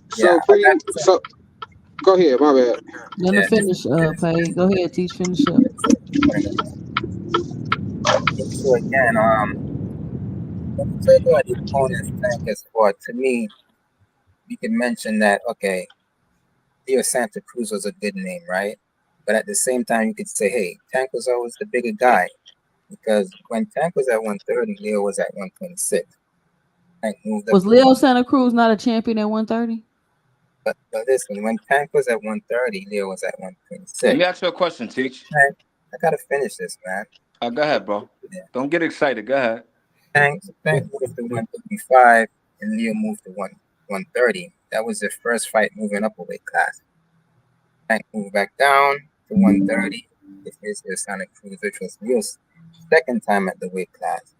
So I pretty. got to say, So go ahead. My bad. Let him yeah, finish. Pay. Go ahead, teach. Finish up. so again, when we talk about the opponent's Tank as sport, to me, we can mention that okay, Leo Santa Cruz was a good name, right? But at the same time, you could say, hey, Tank was always the bigger guy because when Tank was at 130, Leo was at 126. Tank moved up Was to Leo Santa Cruz not a champion at 130? but listen, when Tank was at 130, Leo was at Let me 126. ask you a question, Teach. Tank, I gotta finish this, man. Go ahead, bro. Yeah. Don't get excited. Go ahead. Tank moved to 135 and Leo moved to 130. That was their first fight moving up a weight class. Tank moved back down to 130. This is their Sonic Cruz, which was Leo's second time at the weight class.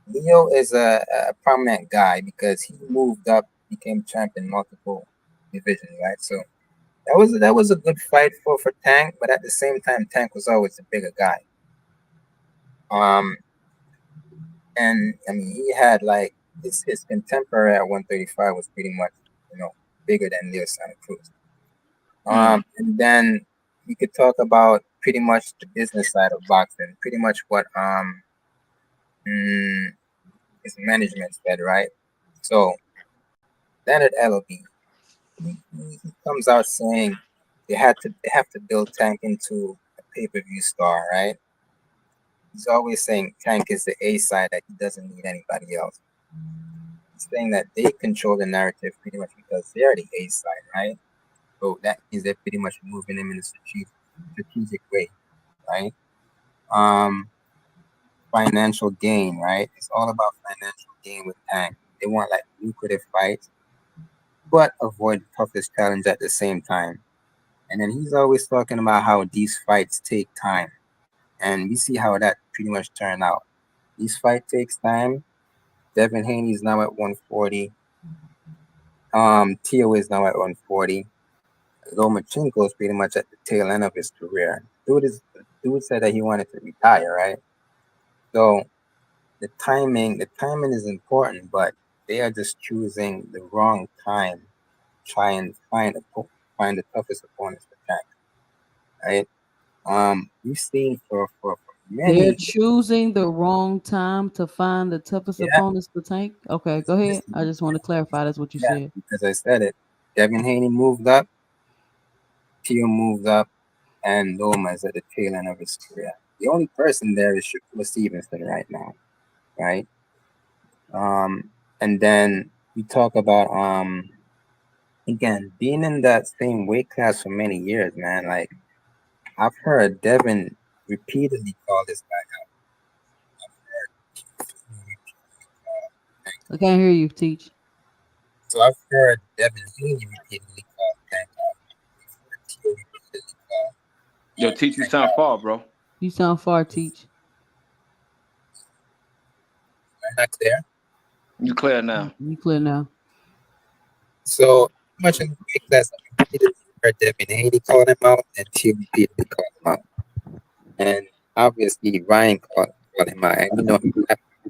Leo is a prominent guy because he moved up, became champion multiple divisions, right? So that was a good fight for Tank, but at the same time, Tank was always a bigger guy. Um, and I mean, he had like his contemporary at 135 was pretty much bigger than Leo Santa Cruz. And then we could talk about pretty much the business side of boxing, pretty much what mm, his management said, right? So Leonard Ellaby, he comes out saying they have to build Tank into a pay-per-view star, right? He's always saying Tank is the A side, that he doesn't need anybody else. He's saying that they control the narrative pretty much because they're the A side, right? So that means they're pretty much moving him in a strategic way, right? Um, Financial gain, right? It's all about financial gain with Tank. They want like lucrative fights, but avoid toughest challenge at the same time. And then he's always talking about how these fights take time. And we see how that pretty much turned out. This fight takes time. Devin Haney's now at 140. Tio is now at 140. Lomachenko is pretty much at the tail end of his career. Dude said that he wanted to retire, right? So the timing is important, but they are just choosing the wrong time. Try and find the toughest opponents to attack, right? We've seen for They're many, choosing the wrong time to find the toughest yeah, opponents to tank. Okay, go ahead. I listen, just want to clarify. That's what you yeah, said. because I said it. Devin Haney moved up, Tio moved up, and Loma is at the tail end of his career. The only person there is Shakur Stevenson right now, right? And then we talk about again being in that same weight class for many years, man. Like I've heard Devin repeatedly call this guy out. I can't hear you, teach. So I've heard Devin Haney repeatedly call Tank out. I've heard Tio repeatedly call Yo, Teach, you sound far, bro. You sound far, Teach. I'm not clear. You clear now. You clear now. So much in the weight class, I repeatedly heard Devin Haney call him out, and she repeatedly called him out. And obviously, Ryan called him out. And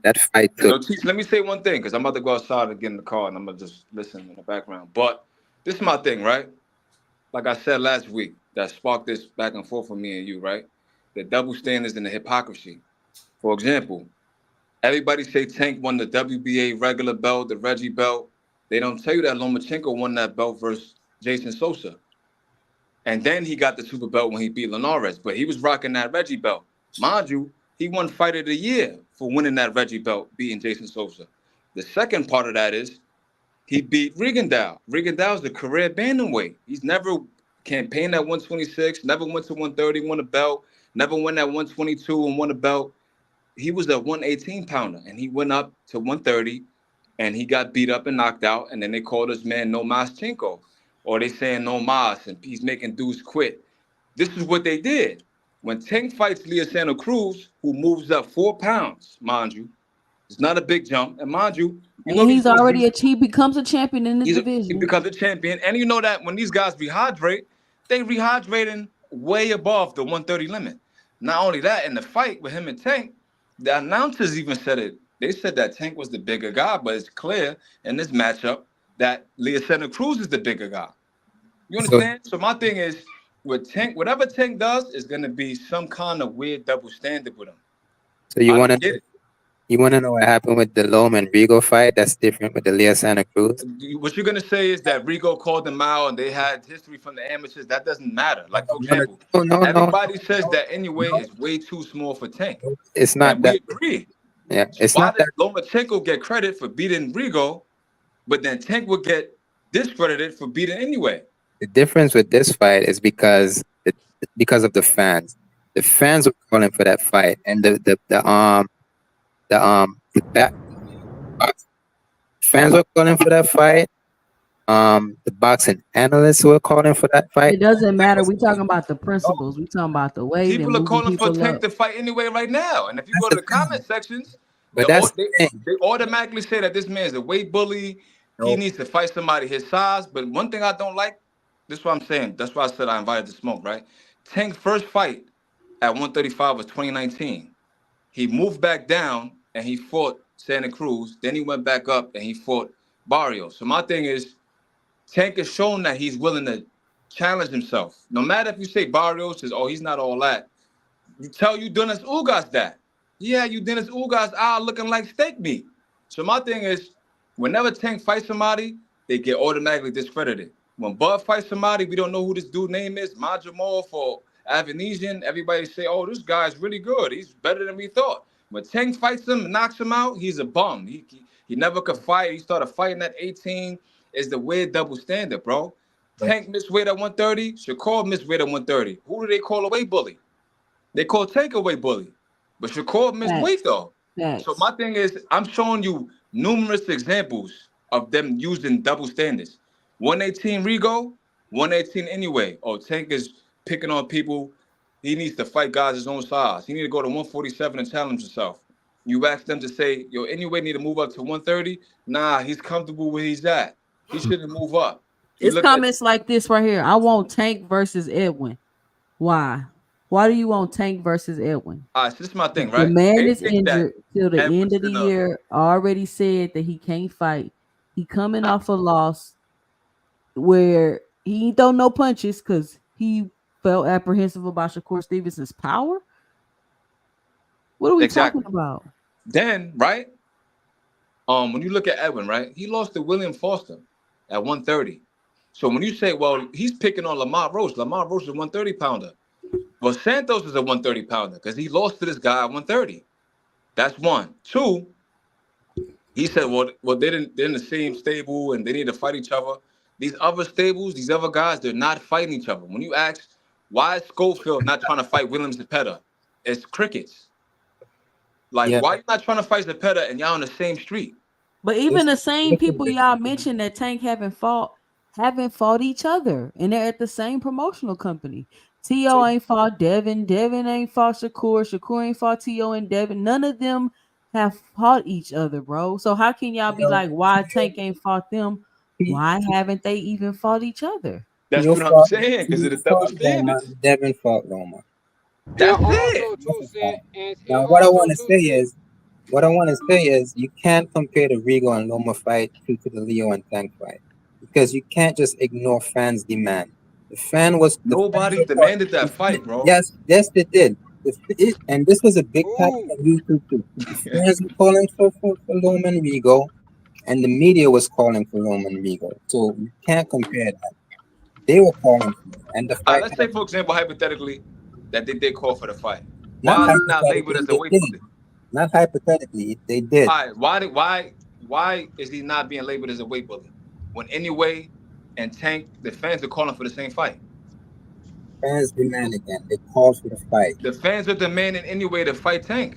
that fight took. Yo, Teach, let me say one thing, because I'm about to go outside and get in the car, and I'm going to just listen in the background. But this is my thing, right? Like I said last week, that sparked this back and forth for me and you, right? The double standards and the hypocrisy. For example, everybody say Tank won the WBA regular belt, the Reggie belt. They don't tell you that Lomachenko won that belt versus Jason Sosa. And then he got the super belt when he beat Linares, but he was rocking that Reggie belt. Mind you, he won Fight of the Year for winning that Reggie belt, beating Jason Sosa. The second part of that is he beat Rigondeaux. Rigondeaux's the career bantamweight. He's never campaigned at 126, never went to 130, won a belt, never won at 122 and won a belt. He was a 118 pounder, and he went up to 130, and he got beat up and knocked out, and then they called his man No Maschenko, or they saying No Mas, and he's making dudes quit. This is what they did. When Tank fights Leo Santa Cruz, who moves up 4 pounds, mind you, it's not a big jump, and mind you, you know And these he's dudes. already he becomes a champion in the He division. becomes a champion, and you know that when these guys rehydrate, they rehydrating way above the 130 limit. Not only that, in the fight with him and Tank, the announcers even said it. They said that Tank was the bigger guy, but it's clear in this matchup that Leo Santa Cruz is the bigger guy. You So, understand? So my thing is, with Tank, whatever Tank does is gonna be some kind of weird double standard with him. so you I want don't to get it. you want to know what happened with the Lome and Rigo fight? That's different with the Leo Santa Cruz. What you're gonna say is that Rigo called them out and they had history from the amateurs. That doesn't matter. Like for No, example, no, no, no, everybody says no, that anyway no. is way too small for Tank, It's and not we that. agree. Yeah, So it's why not does that. Lomachenko get credit for beating Rigo, but then Tank would get discredited for beating anyway? The difference with this fight is because of the fans. The fans were calling for that fight, and the back fans were calling for that fight. The boxing analysts were calling for that fight. It doesn't It matter. was We talking about the no, principles. We talking about the weight and People are moving calling for people Tank up. to fight anyway right now, and if you that's go to the the thing. comment sections, But that's the they thing. they automatically say that this man's a weight bully. He No, needs to fight somebody his size. But one thing I don't like, this is what I'm saying. That's why I said I invited the smoke, right? Tank's first fight at 135 was 2019. He moved back down and he fought Santa Cruz. Then he went back up and he fought Barrios. So my thing is, Tank has shown that he's willing to challenge himself. No matter if you say Barrios is, oh, he's not all that. You tell you Dennis Ugas that. Yeah, you Dennis Ugas are looking like steak meat. So my thing is, whenever Tank fights somebody, they get automatically discredited. When Bud fights somebody, we don't know who this dude name is, Majamov or Avanesian. Everybody say, oh, this guy's really good. He's better than we thought. When Tank fights him and knocks him out, he's a bum. He never could fight. He started fighting at 18. It's the weird double standard, bro. but Tank missed weight at 130. Shakur missed weight at 130. Who do they call a weight bully? They call takeaway bully. But Shakur missed weight Facts. though. So Facts. my thing is, I'm showing you numerous examples of them using double standards. 118 Rigo, 118 anyway. Oh, Tank is picking on people. He needs to fight guys his own size. He need to go to 147 and challenge himself. You ask them to say, yo, anyway, need to move up to 130. Nah, he's comfortable where he's at. He shouldn't move up. You It's look at comments like this right here. I want Tank versus Edwin. Why? Why do you want Tank versus Edwin? so this is my thing, The right? man They is think that injured till the end Edwards of the gonna year. Already said that he can't fight. He coming off a loss where he ain't throw no punches because he felt apprehensive about Shakur Stevenson's power. What are we talking exactly. about? Then, right? When you look at Edwin, right, he lost to William Foster at 130. So when you say, well, he's picking on Lamar Roach is a 130 pounder. Well, Santos is a 130 pounder because he lost to this guy at 130. That's one. Two, he said, well, they're in the same stable and they need to fight each other. These other stables, these other guys, they're not fighting each other. When you ask, why is Schofield not trying to fight William Zepeda? It's crickets. Like, yeah, why you not trying to fight Zepeda and y'all on the same street? But even this the same this is people y'all mentioned that Tank haven't fought each other, and they're at the same promotional company. T.O. ain't fought Devin. Devin ain't fought Shakur. Shakur ain't fought T.O. and Devin. None of them have fought each other, bro. So how can y'all be like, why Tank ain't fought them? Why haven't they even fought each other? That's Theo what I'm fought, saying, because of Theo the double fought Loma, standards. Devin fought Loma. And That's it. also That's two a cent fact. and Now, what I also want to two say cent. is, you can't compare the Rigo and Loma fight to the Leo and Tank fight because you can't just ignore fans' demand. The fans Nobody were demanded that fight, bro. yes, they did. And this was a big topic Who? on YouTube too. The fans were calling for Loma and Rigo, and the media was calling for Loma and Rigo. So you can't compare that. They were calling for it, and the All right, fight let's say, for example, hypothetically, that they did call for the fight. not Why is he not labeled hypothetically as a they weight did. bully? Not hypothetically, they did. All right, why is he not being labeled as a weight bully? When anyway and Tank, the fans are calling for the same fight. Fans demand again. They called for the fight. The fans are demanding anyway to fight Tank.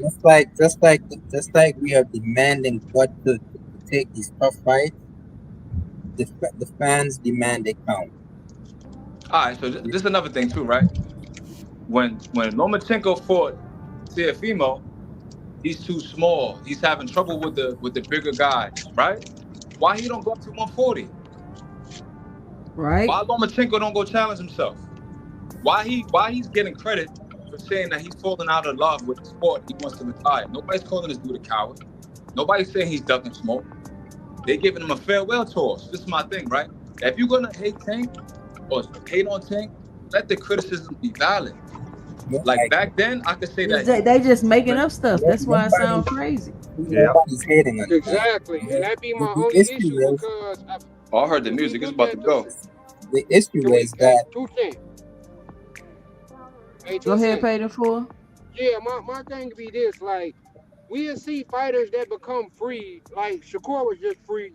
Just like we are demanding what to take these tough fights. The fans demand they count. All right, so this is another thing too, right? When Lomachenko fought Teofimo, he's too small. He's having trouble with the bigger guys, right? Why he don't go up to 140? Right? Why Lomachenko don't go challenge himself? Why he's getting credit for saying that he's falling out of love with the sport? He wants to retire. Nobody's calling this dude a coward. Nobody's saying he's ducking smoke. They giving him a farewell tour. So this is my thing, right? If you're gonna hate Tank or hate on Tank, let the criticism be valid. Like Nobody, back then, I could say that They just making when up stuff. That's why it nobody, sounds crazy. Yeah. nobody's hating on Tank. Exactly, and that be my The only issue issue is because oh, I heard the if we music is look about to at go. the issue can we is that two cent, hey Go two ahead, cent, Payton for. yeah, my thing be this like we'll see fighters that become free, like Shakur was just free,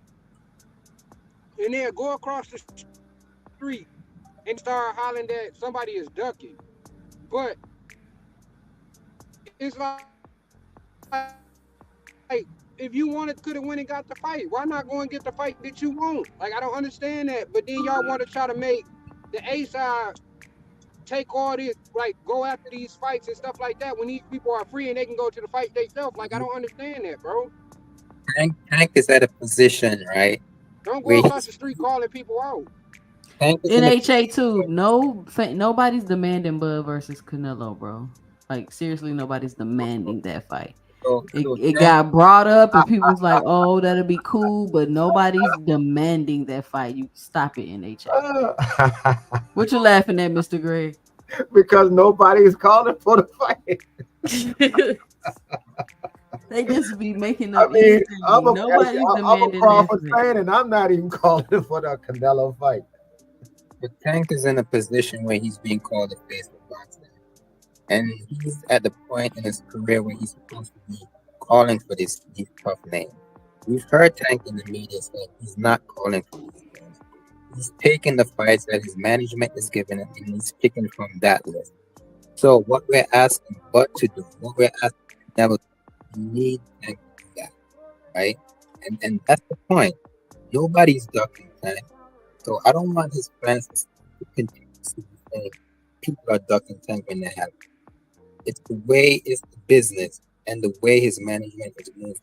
and they'll go across the street and start hollering that somebody is ducking. But it's like if you wanted could have went and got the fight, why not go and get the fight that you want? Like I don't understand that. But then y'all want to try to make the A side take all this, like go after these fights and stuff like that when these people are free and they can go to the fight themselves. Like I don't understand that, bro. Tank is at a position, right, Don't go where across he's the street calling people out. Tank is in a NHA too. Nobody's demanding Bud versus Canelo, bro. Like seriously, nobody's demanding that fight. It Tank. got brought up and people was like, "Oh, that'll be cool," but nobody's demanding that fight. You stop it, NHA. What you laughing at, Mr. Greg? Because nobody is calling for the fight. They just be making I up mean, anything. Nobody's I'm a demanding that Crawford fight. fan, and I'm not even calling for the Canelo fight. But Tank is in a position where he's being called the face of boxing. And he's at the point in his career where he's supposed to be calling for these tough names. We've heard Tank in the media say he's not calling for these names. He's taking the fights that his management is giving him and he's picking from that list. So what we're asking Bud to do, what we're asking Neville, we need Tank to do that, right? And that's the point. Nobody's ducking Tank. So I don't want his fans to continuously be saying people are ducking Tank when they have. It's the business and the way his management is moving.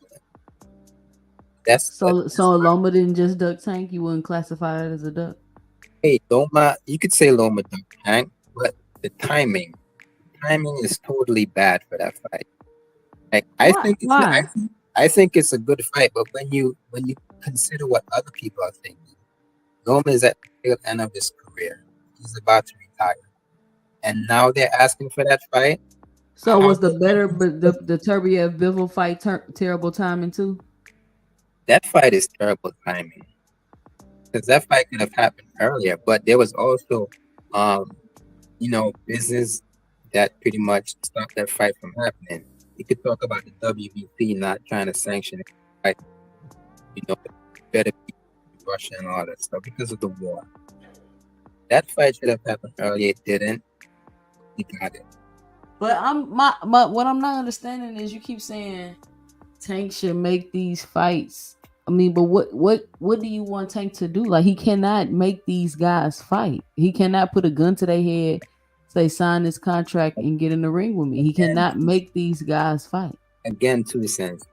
That's So Loma didn't just duck Tank. You wouldn't classify it as a duck. hey Loma. You could say Loma ducked Tank, but the timing is totally bad for that fight. Like Why? I think it's a good fight, but when you consider what other people are thinking, Loma is at the tail end of his career. He's about to retire, and now they're asking for that fight. So was the better, but the Turbiev Bivol fight terrible timing too? That fight is terrible timing because that fight could have happened earlier, but there was also, um, business that pretty much stopped that fight from happening. You could talk about the WBC not trying to sanction it, like, better be Russia and all that stuff because of the war. That fight should have happened earlier. It didn't. He got it. But what I'm not understanding is you keep saying Tank should make these fights. I mean, but what do you want Tank to do? Like he cannot make these guys fight. He cannot put a gun to their head, Say sign this contract and get in the ring with me. He Again, cannot make these guys fight. again, 2 cents.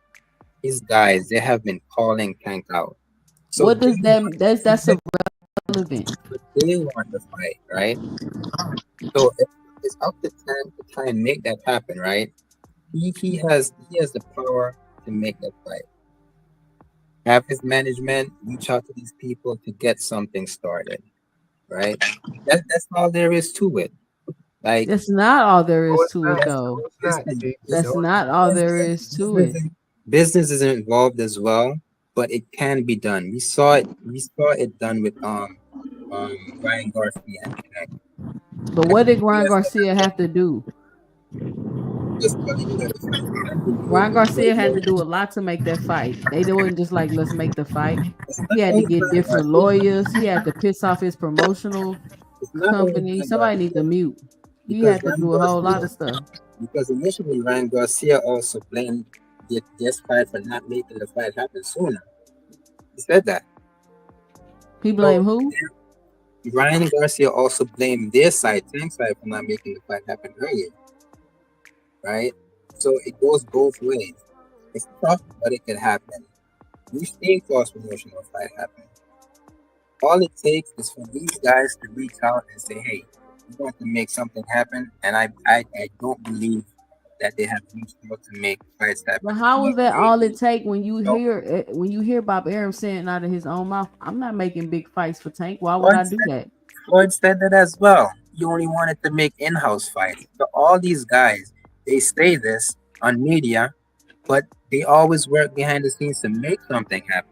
These guys, they have been calling Tank out. So What does that? That's irrelevant. they want to fight, right? So it's up to Tank to try and make that happen, right? He has the power to make that fight. Have his management reach out to these people to get something started, right? That's all there is to it. Like, That's not all there No, is it's to it, not. though. No, it's not. listen, Chief. That's listen, No, it's not all there is to it. business is involved as well, but it can be done. We saw it done with Ryan Garcia and Connect. But what did Ryan Garcia have to do? Just telling you that the fight can be made. Ryan Garcia had to do a lot to make that fight. They wasn't just like, let's make the fight. It's He not had to only get Ryan different Garcia. lawyers. He had to piss off his promotional It's not only company. Ryan Somebody need to Garcia mute. He because had to do Ryan a whole lot Garcia of stuff. because initially Ryan Garcia also blamed this fight for not making the fight happen sooner. He said that. He So blame who? Ryan Garcia also blamed their side, Tank side, for not making the fight happen earlier, right? So it goes both ways. It's tough, but it can happen. We've seen cross promotional fight happen. All it takes is for these guys to reach out and say, "Hey, we want to make something happen," and I don't believe that they have reached out to make fights happen. But how is that all it take when you No. hear Bob Arum saying out of his own mouth, I'm not making big fights for Tank. Why would Floyd I do said, that? Floyd said that as well. You only wanted to make in-house fights. So all these guys, they say this on media, but they always work behind the scenes to make something happen.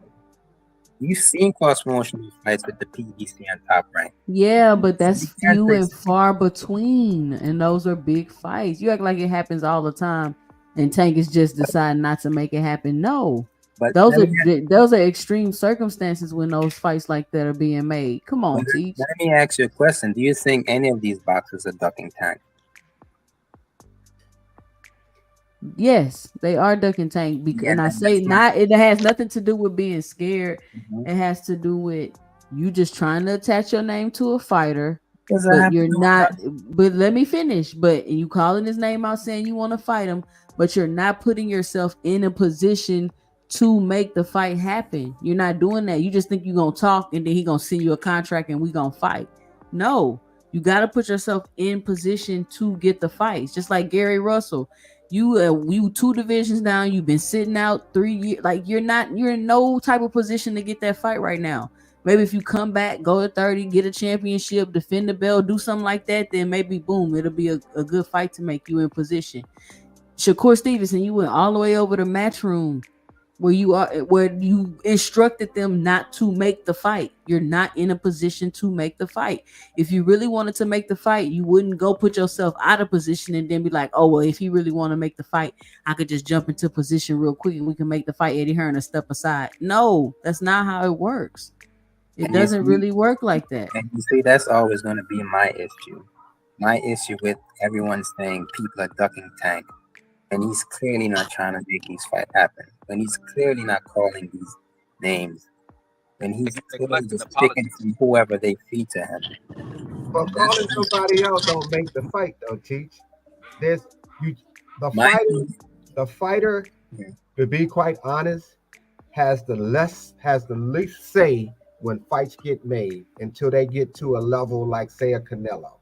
You've seen cross promotional fights with the PBC and Top Rank. Yeah, but So that's you can't few say and far between, and those are big fights. You act like it happens all the time, and Tank is just deciding not to make it happen. No, but those let are me those are extreme circumstances when those fights like that are being made. Come but on, Teach. let me ask you a question. Do you think any of these boxers are ducking Tank? Yes, they are ducking Tank, Yeah, and I say that's my not. It has nothing to do with being scared. Mhm. It has to do with you just trying to attach your name to a fighter, Doesn't but have to you're do with not. that. But let me finish. But you calling his name out, saying you want to fight him, but you're not putting yourself in a position to make the fight happen. You're not doing that. You just think you're gonna talk, and then he gonna send you a contract, and we gonna fight. No, you got to put yourself in position to get the fights. Just like Gary Russell, you 2 divisions down. You've been sitting out 3 years. Like you're in no type of position to get that fight right now. Maybe if you come back, go to 30, get a championship, defend the belt, do something like that, then maybe boom, it'll be a good fight to make you in position. Shakur Stevenson, you went all the way over the match room where you instructed them not to make the fight. You're not in a position to make the fight. If you really wanted to make the fight, you wouldn't go put yourself out of position and then be like, oh well, if he really want to make the fight, I could just jump into position real quick and we can make the fight. Eddie Hearn a step aside. No, that's not how it works. It And you doesn't see, really work like that. that's always going to be my issue. My issue with everyone saying people are ducking Tank, and he's clearly not trying to make these fights happen. When he's clearly not calling these names, when he's He's clearly neglecting the just picking politics. from whoever they feed to him. but That's calling somebody else don't make the fight though, Teach. There's you the my fighter, thing. the fighter, Yeah. to be quite honest, has the least say when fights get made until they get to a level like say a Canelo.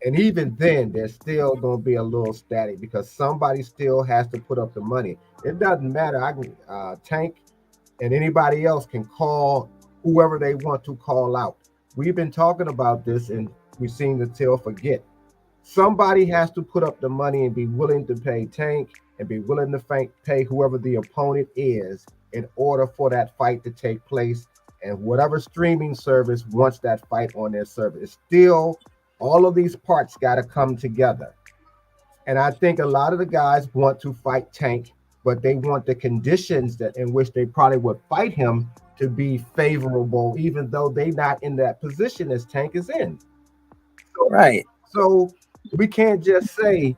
And even then, there's still going to be a little static because somebody still has to put up the money. It doesn't matter. I can Tank and anybody else can call whoever they want to call out. We've been talking about this, and we seem to still forget. Somebody has to put up the money and be willing to pay Tank and be willing to pay whoever the opponent is in order for that fight to take place. And whatever streaming service wants that fight on their service, it's still all of these parts got to come together. And I think a lot of the guys want to fight Tank, but they want the conditions that in which they probably would fight him to be favorable, even though they're not in that position as Tank is in. So, Right. so we can't just say,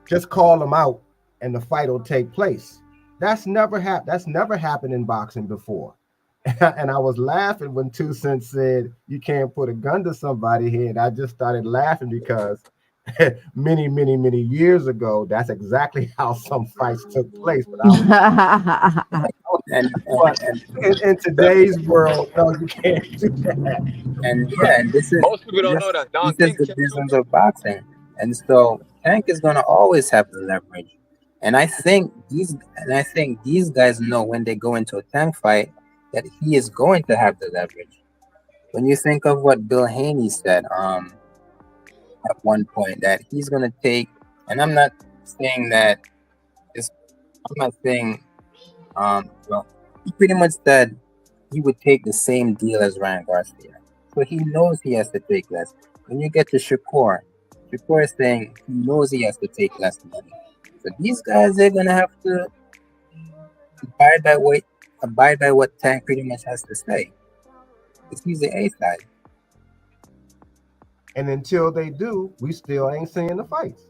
just call them out and the fight will take place. That's never happened in boxing before. And I was laughing when 2 Cents said you can't put a gun to somebody's head. I just started laughing because many, many, many years ago, that's exactly how some fights took place. But I was, but and in today's world, no, you can't do that. yeah, and Most people don't this know that Don this is King the killed two business of people. boxing, and so Tank is gonna always have the leverage. And I think these guys know when they go into a Tank fight that he is going to have the leverage. When you think of what Bill Haney said, at one point that he's gonna take, and I'm not saying that this, I'm not saying, well, he pretty much said he would take the same deal as Ryan Garcia. So he knows he has to take less. When you get to Shakur is saying he knows he has to take less money. So these guys are gonna have to abide by what Tank pretty much has to say. Because he's the A side. And until they do, we still ain't seeing the fights.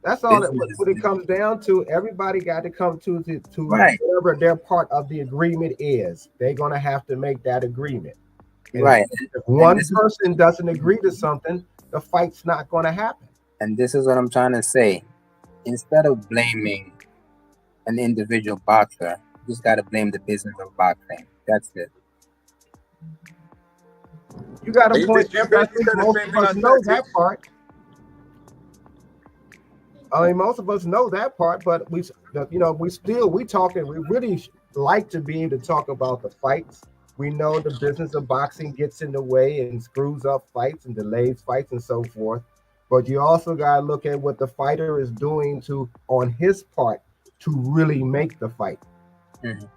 That's all that Business, what it comes down to. Everybody got to come to right, whatever their part of the agreement is. They're gonna have to make that agreement. And right. if And one this is person doesn't agree to something, the fight's not gonna happen. what I'm trying to say. Instead of blaming an individual boxer, you just gotta blame the business of boxing. That's it. You got a You point there, you but I basically think said the most same of thing I us know said, that Teach. part. I mean, most of us know that part, but we talking. We really like to be able to talk about the fights. We know the business of boxing gets in the way and screws up fights and delays fights and so forth. But you also got to look at what the fighter is doing to on his part to really make the fight. Mhm.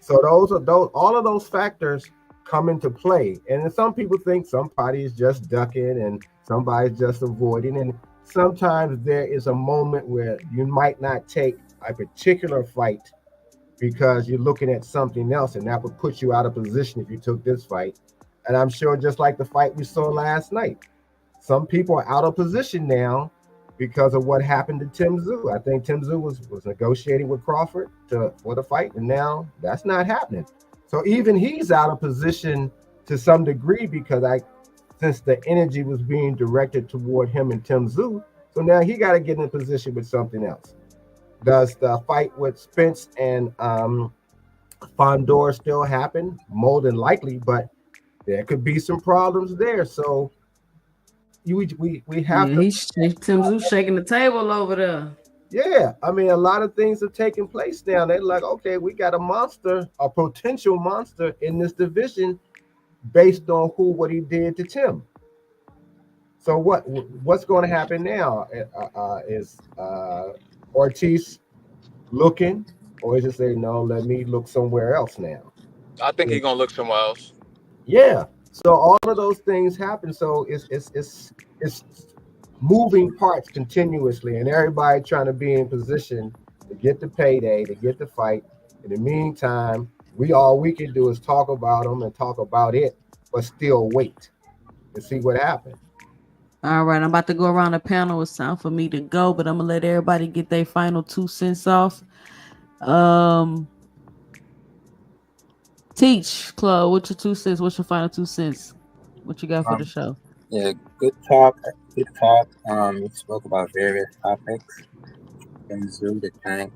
So those all of those factors come into play. And then some people think somebody is just ducking and somebody's just avoiding. And sometimes there is a moment where you might not take a particular fight because you're looking at something else, and that would put you out of position if you took this fight. And I'm sure just like the fight we saw last night, some people are out of position now because of what happened to Tim Zoo. I think Tim Zoo was negotiating with Crawford for the fight, and now that's not happening. So even he's out of position to some degree because since the energy was being directed toward him and Tim Zoo, so now he got to get in position with something else. Does the fight with Spence and Fondor still happen? More than likely, but there could be some problems there. So we have Yeah, to. he's Tim Zoo shaking the table over there. Yeah, I mean, a lot of things are taking place now. They're like, okay, we got a monster, a potential monster in this division based on what he did to Tim. So what's going to happen now? Is Ortiz looking, or is it say no? Let me look somewhere else now. I think he's gonna look somewhere else. Yeah. So all of those things happen. So it's moving parts continuously, and everybody trying to be in position to get the payday, to get the fight. In the meantime, all we can do is talk about them and talk about it, but still wait and see what happens. All right, I'm about to go around the panel. It's time for me to go, but I'm gonna let everybody get their final 2 cents off. Um, Teach Club, what's your 2 cents? What's your final 2 cents? What you got for the Um, show? yeah, good talk. Good talk. We spoke about various topics in Zoo, the Tank.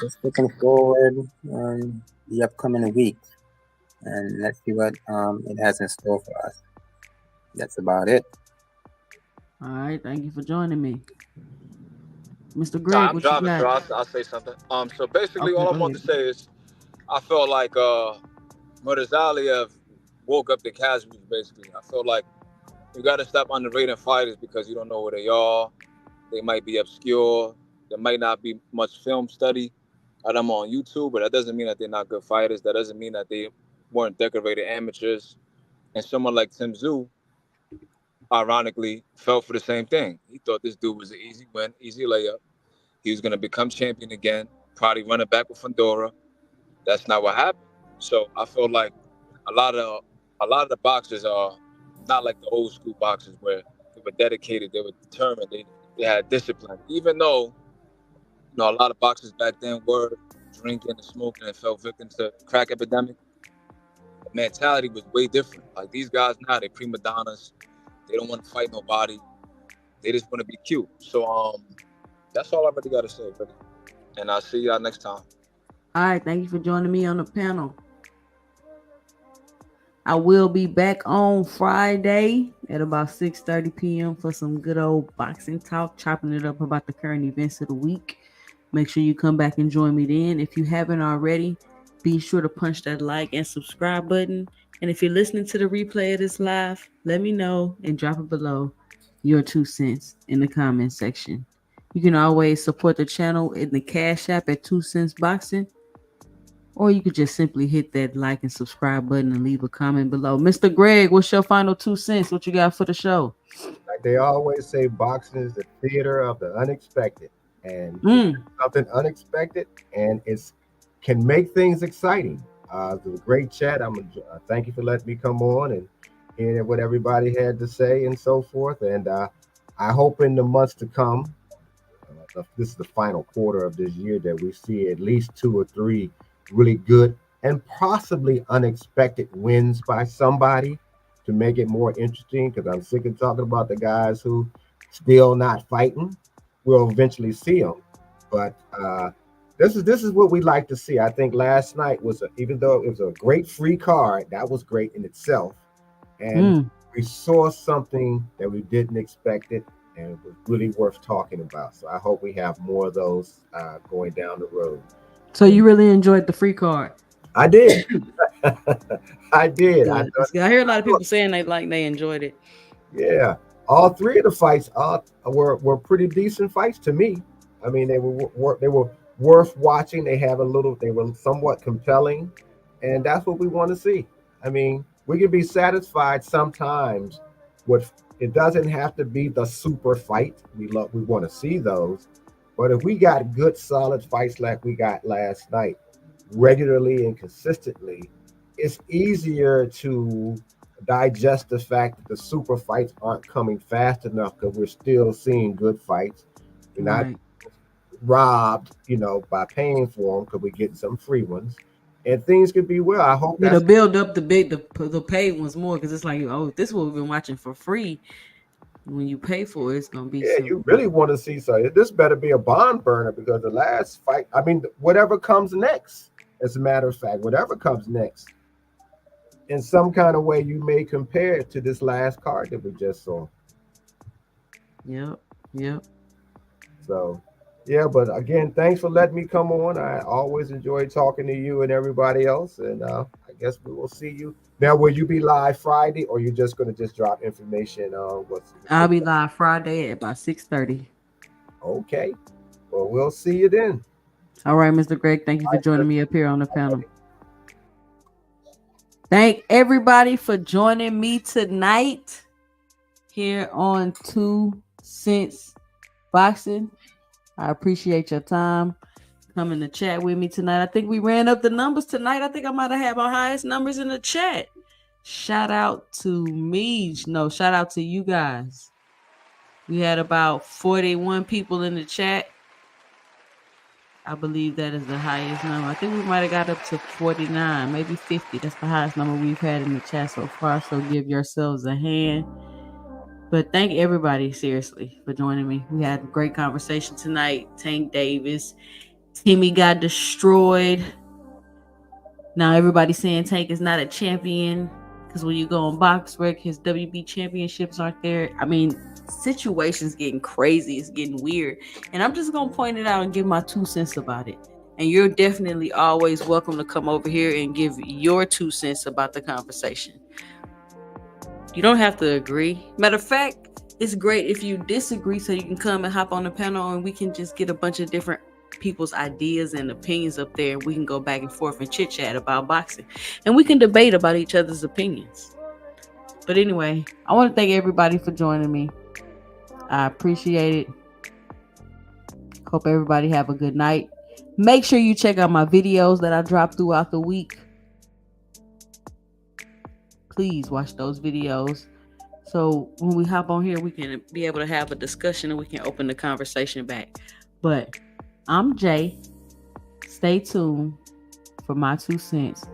Just looking forward the upcoming weeks, and let's see what it has in store for us. That's about it. All right, thank you for joining me, Mr. Nah, Greg. I'm What you driving, so got? I'll say something. So basically, Okay, all go I'm about ahead. to say is, I felt like Murtazaliev woke up the casualties. Basically, I feel like you got to stop underrating fighters because you don't know who they are. They might be obscure. There might not be much film study of them on YouTube, but that doesn't mean that they're not good fighters. That doesn't mean that they weren't decorated amateurs. And someone like Tim Zoo, ironically, fell for the same thing. He thought this dude was an easy win, easy layup. He was going to become champion again, probably running back with Fedora. That's not what happened. So I feel like a lot of a lot of the boxers are not like the old school boxers where they were dedicated, they were determined, they had discipline. Even though a lot of boxers back then were drinking and smoking and fell victim to crack epidemic, the mentality was way different. Like these guys now, they prima donnas. They don't want to fight nobody. They just want to be cute. So that's all I really got to say, buddy. And I'll see y'all next time. All right, thank you for joining me on the panel. I will be back on Friday at about 6:30 p.m. for some good old boxing talk, chopping it up about the current events of the week. Make sure you come back and join me then. If you haven't already, be sure to punch that like and subscribe button. And if you're listening to the replay of this live, let me know and drop it below your 2 cents in the comment section. You can always support the channel in the Cash App at 2 Cents Boxing. Or you could just simply hit that like and subscribe button and leave a comment below. Mr. Greg, what's your final 2 cents? What you got for the show? Like they always say, boxing is the theater of the unexpected, and it's something unexpected, and it's can make things exciting. It was a great chat. Thank you for letting me come on and hearing what everybody had to say and so forth. And I hope in the months to come, this is the final quarter of this year, that we see at least 2 or 3 really good and possibly unexpected wins by somebody to make it more interesting, because I'm sick of talking about the guys who still not fighting. We'll eventually see them, but this is what we like to see. I think last night even though it was a great free card, that was great in itself, and we saw something that we didn't expect it, and it was really worth talking about. So I hope we have more of those going down the road. So you really enjoyed the free card? I did. I did. I hear a lot of people saying they enjoyed it. Yeah, all 3 of the fights were pretty decent fights to me. I mean, they were worth watching. They were somewhat compelling, and that's what we want to see. I mean, we can be satisfied sometimes with it. Doesn't have to be the super fight. We want to see those, but if we got good solid fights like we got last night, regularly and consistently, it's easier to digest the fact that the super fights aren't coming fast enough, because we're still seeing good fights. We're not robbed, by paying for them, because we get some free ones, and things could be well. I hope it'll build up the paid ones more, because it's like, oh, this is what we've been watching for free. When you pay for it, it's gonna be. Yeah, you really want to see something. This better be a barn burner, because the last fight. I mean, whatever comes next. As a matter of fact, whatever comes next, in some kind of way, you may compare it to this last card that we just saw. Yep. So, yeah, but again, thanks for letting me come on. I always enjoy talking to you and everybody else, and I guess we will see you. Now, will you be live Friday, or you're just going to just drop information on what's? I'll be live Friday at about 6:30. Okay. Well, we'll see you then. All right, Mr. Greg, thank you for joining me up here on the panel. Thank everybody for joining me tonight here on 2 Cents Boxing. I appreciate your time coming to chat with me tonight. I think we ran up the numbers tonight. I think I might have had my highest numbers in the chat. Shout out to me. No, shout out to you guys. We had about 41 people in the chat. I believe that is the highest number. I think we might have got up to 49, maybe 50. That's the highest number we've had in the chat so far. So give yourselves a hand. But thank everybody, seriously, for joining me. We had a great conversation tonight. Tank Davis. Timmy got destroyed. Now everybody's saying Tank is not a champion, because when you go on BoxRec, his WB championships aren't there. I mean, situation's getting crazy. It's getting weird. And I'm just going to point it out and give my 2 cents about it. And you're definitely always welcome to come over here and give your 2 cents about the conversation. You don't have to agree. Matter of fact, it's great if you disagree, so you can come and hop on the panel and we can just get a bunch of different people's ideas and opinions up there, and we can go back and forth and chit chat about boxing, and we can debate about each other's opinions. But anyway, I want to thank everybody for joining me. I appreciate it. Hope everybody have a good night. Make sure you check out my videos that I drop throughout the week. Please watch those videos, so when we hop on here, we can be able to have a discussion and we can open the conversation back. But I'm Jay. Stay tuned for my 2 cents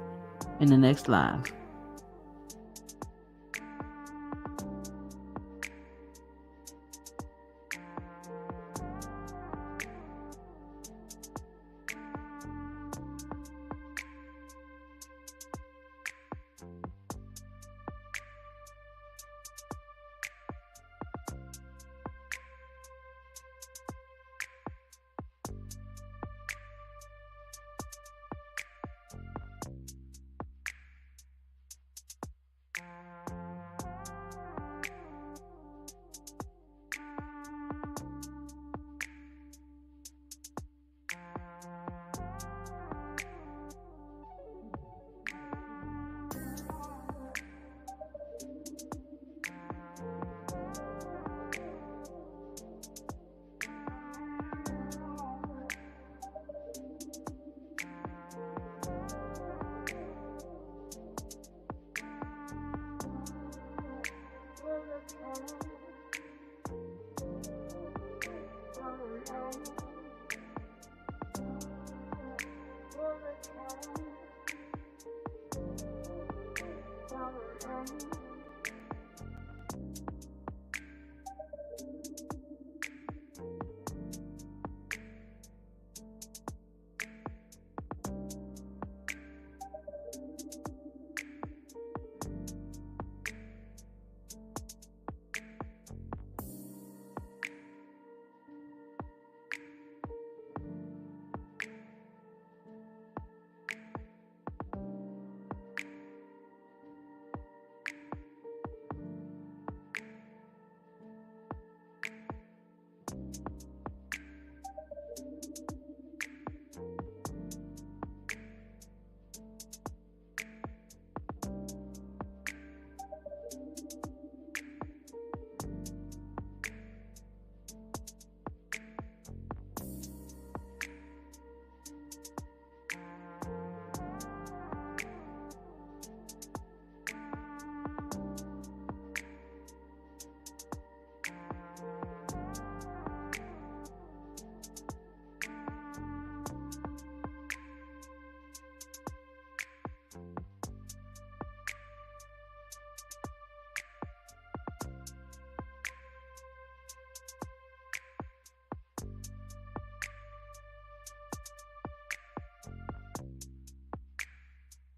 in the next live.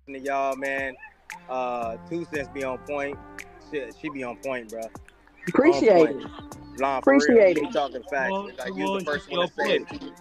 To y'all, man. 2 cents be on point. She be on point, bro. Appreciate On it. point. Nah, for real. Appreciate We it. talking facts. Like you was the first one to say it.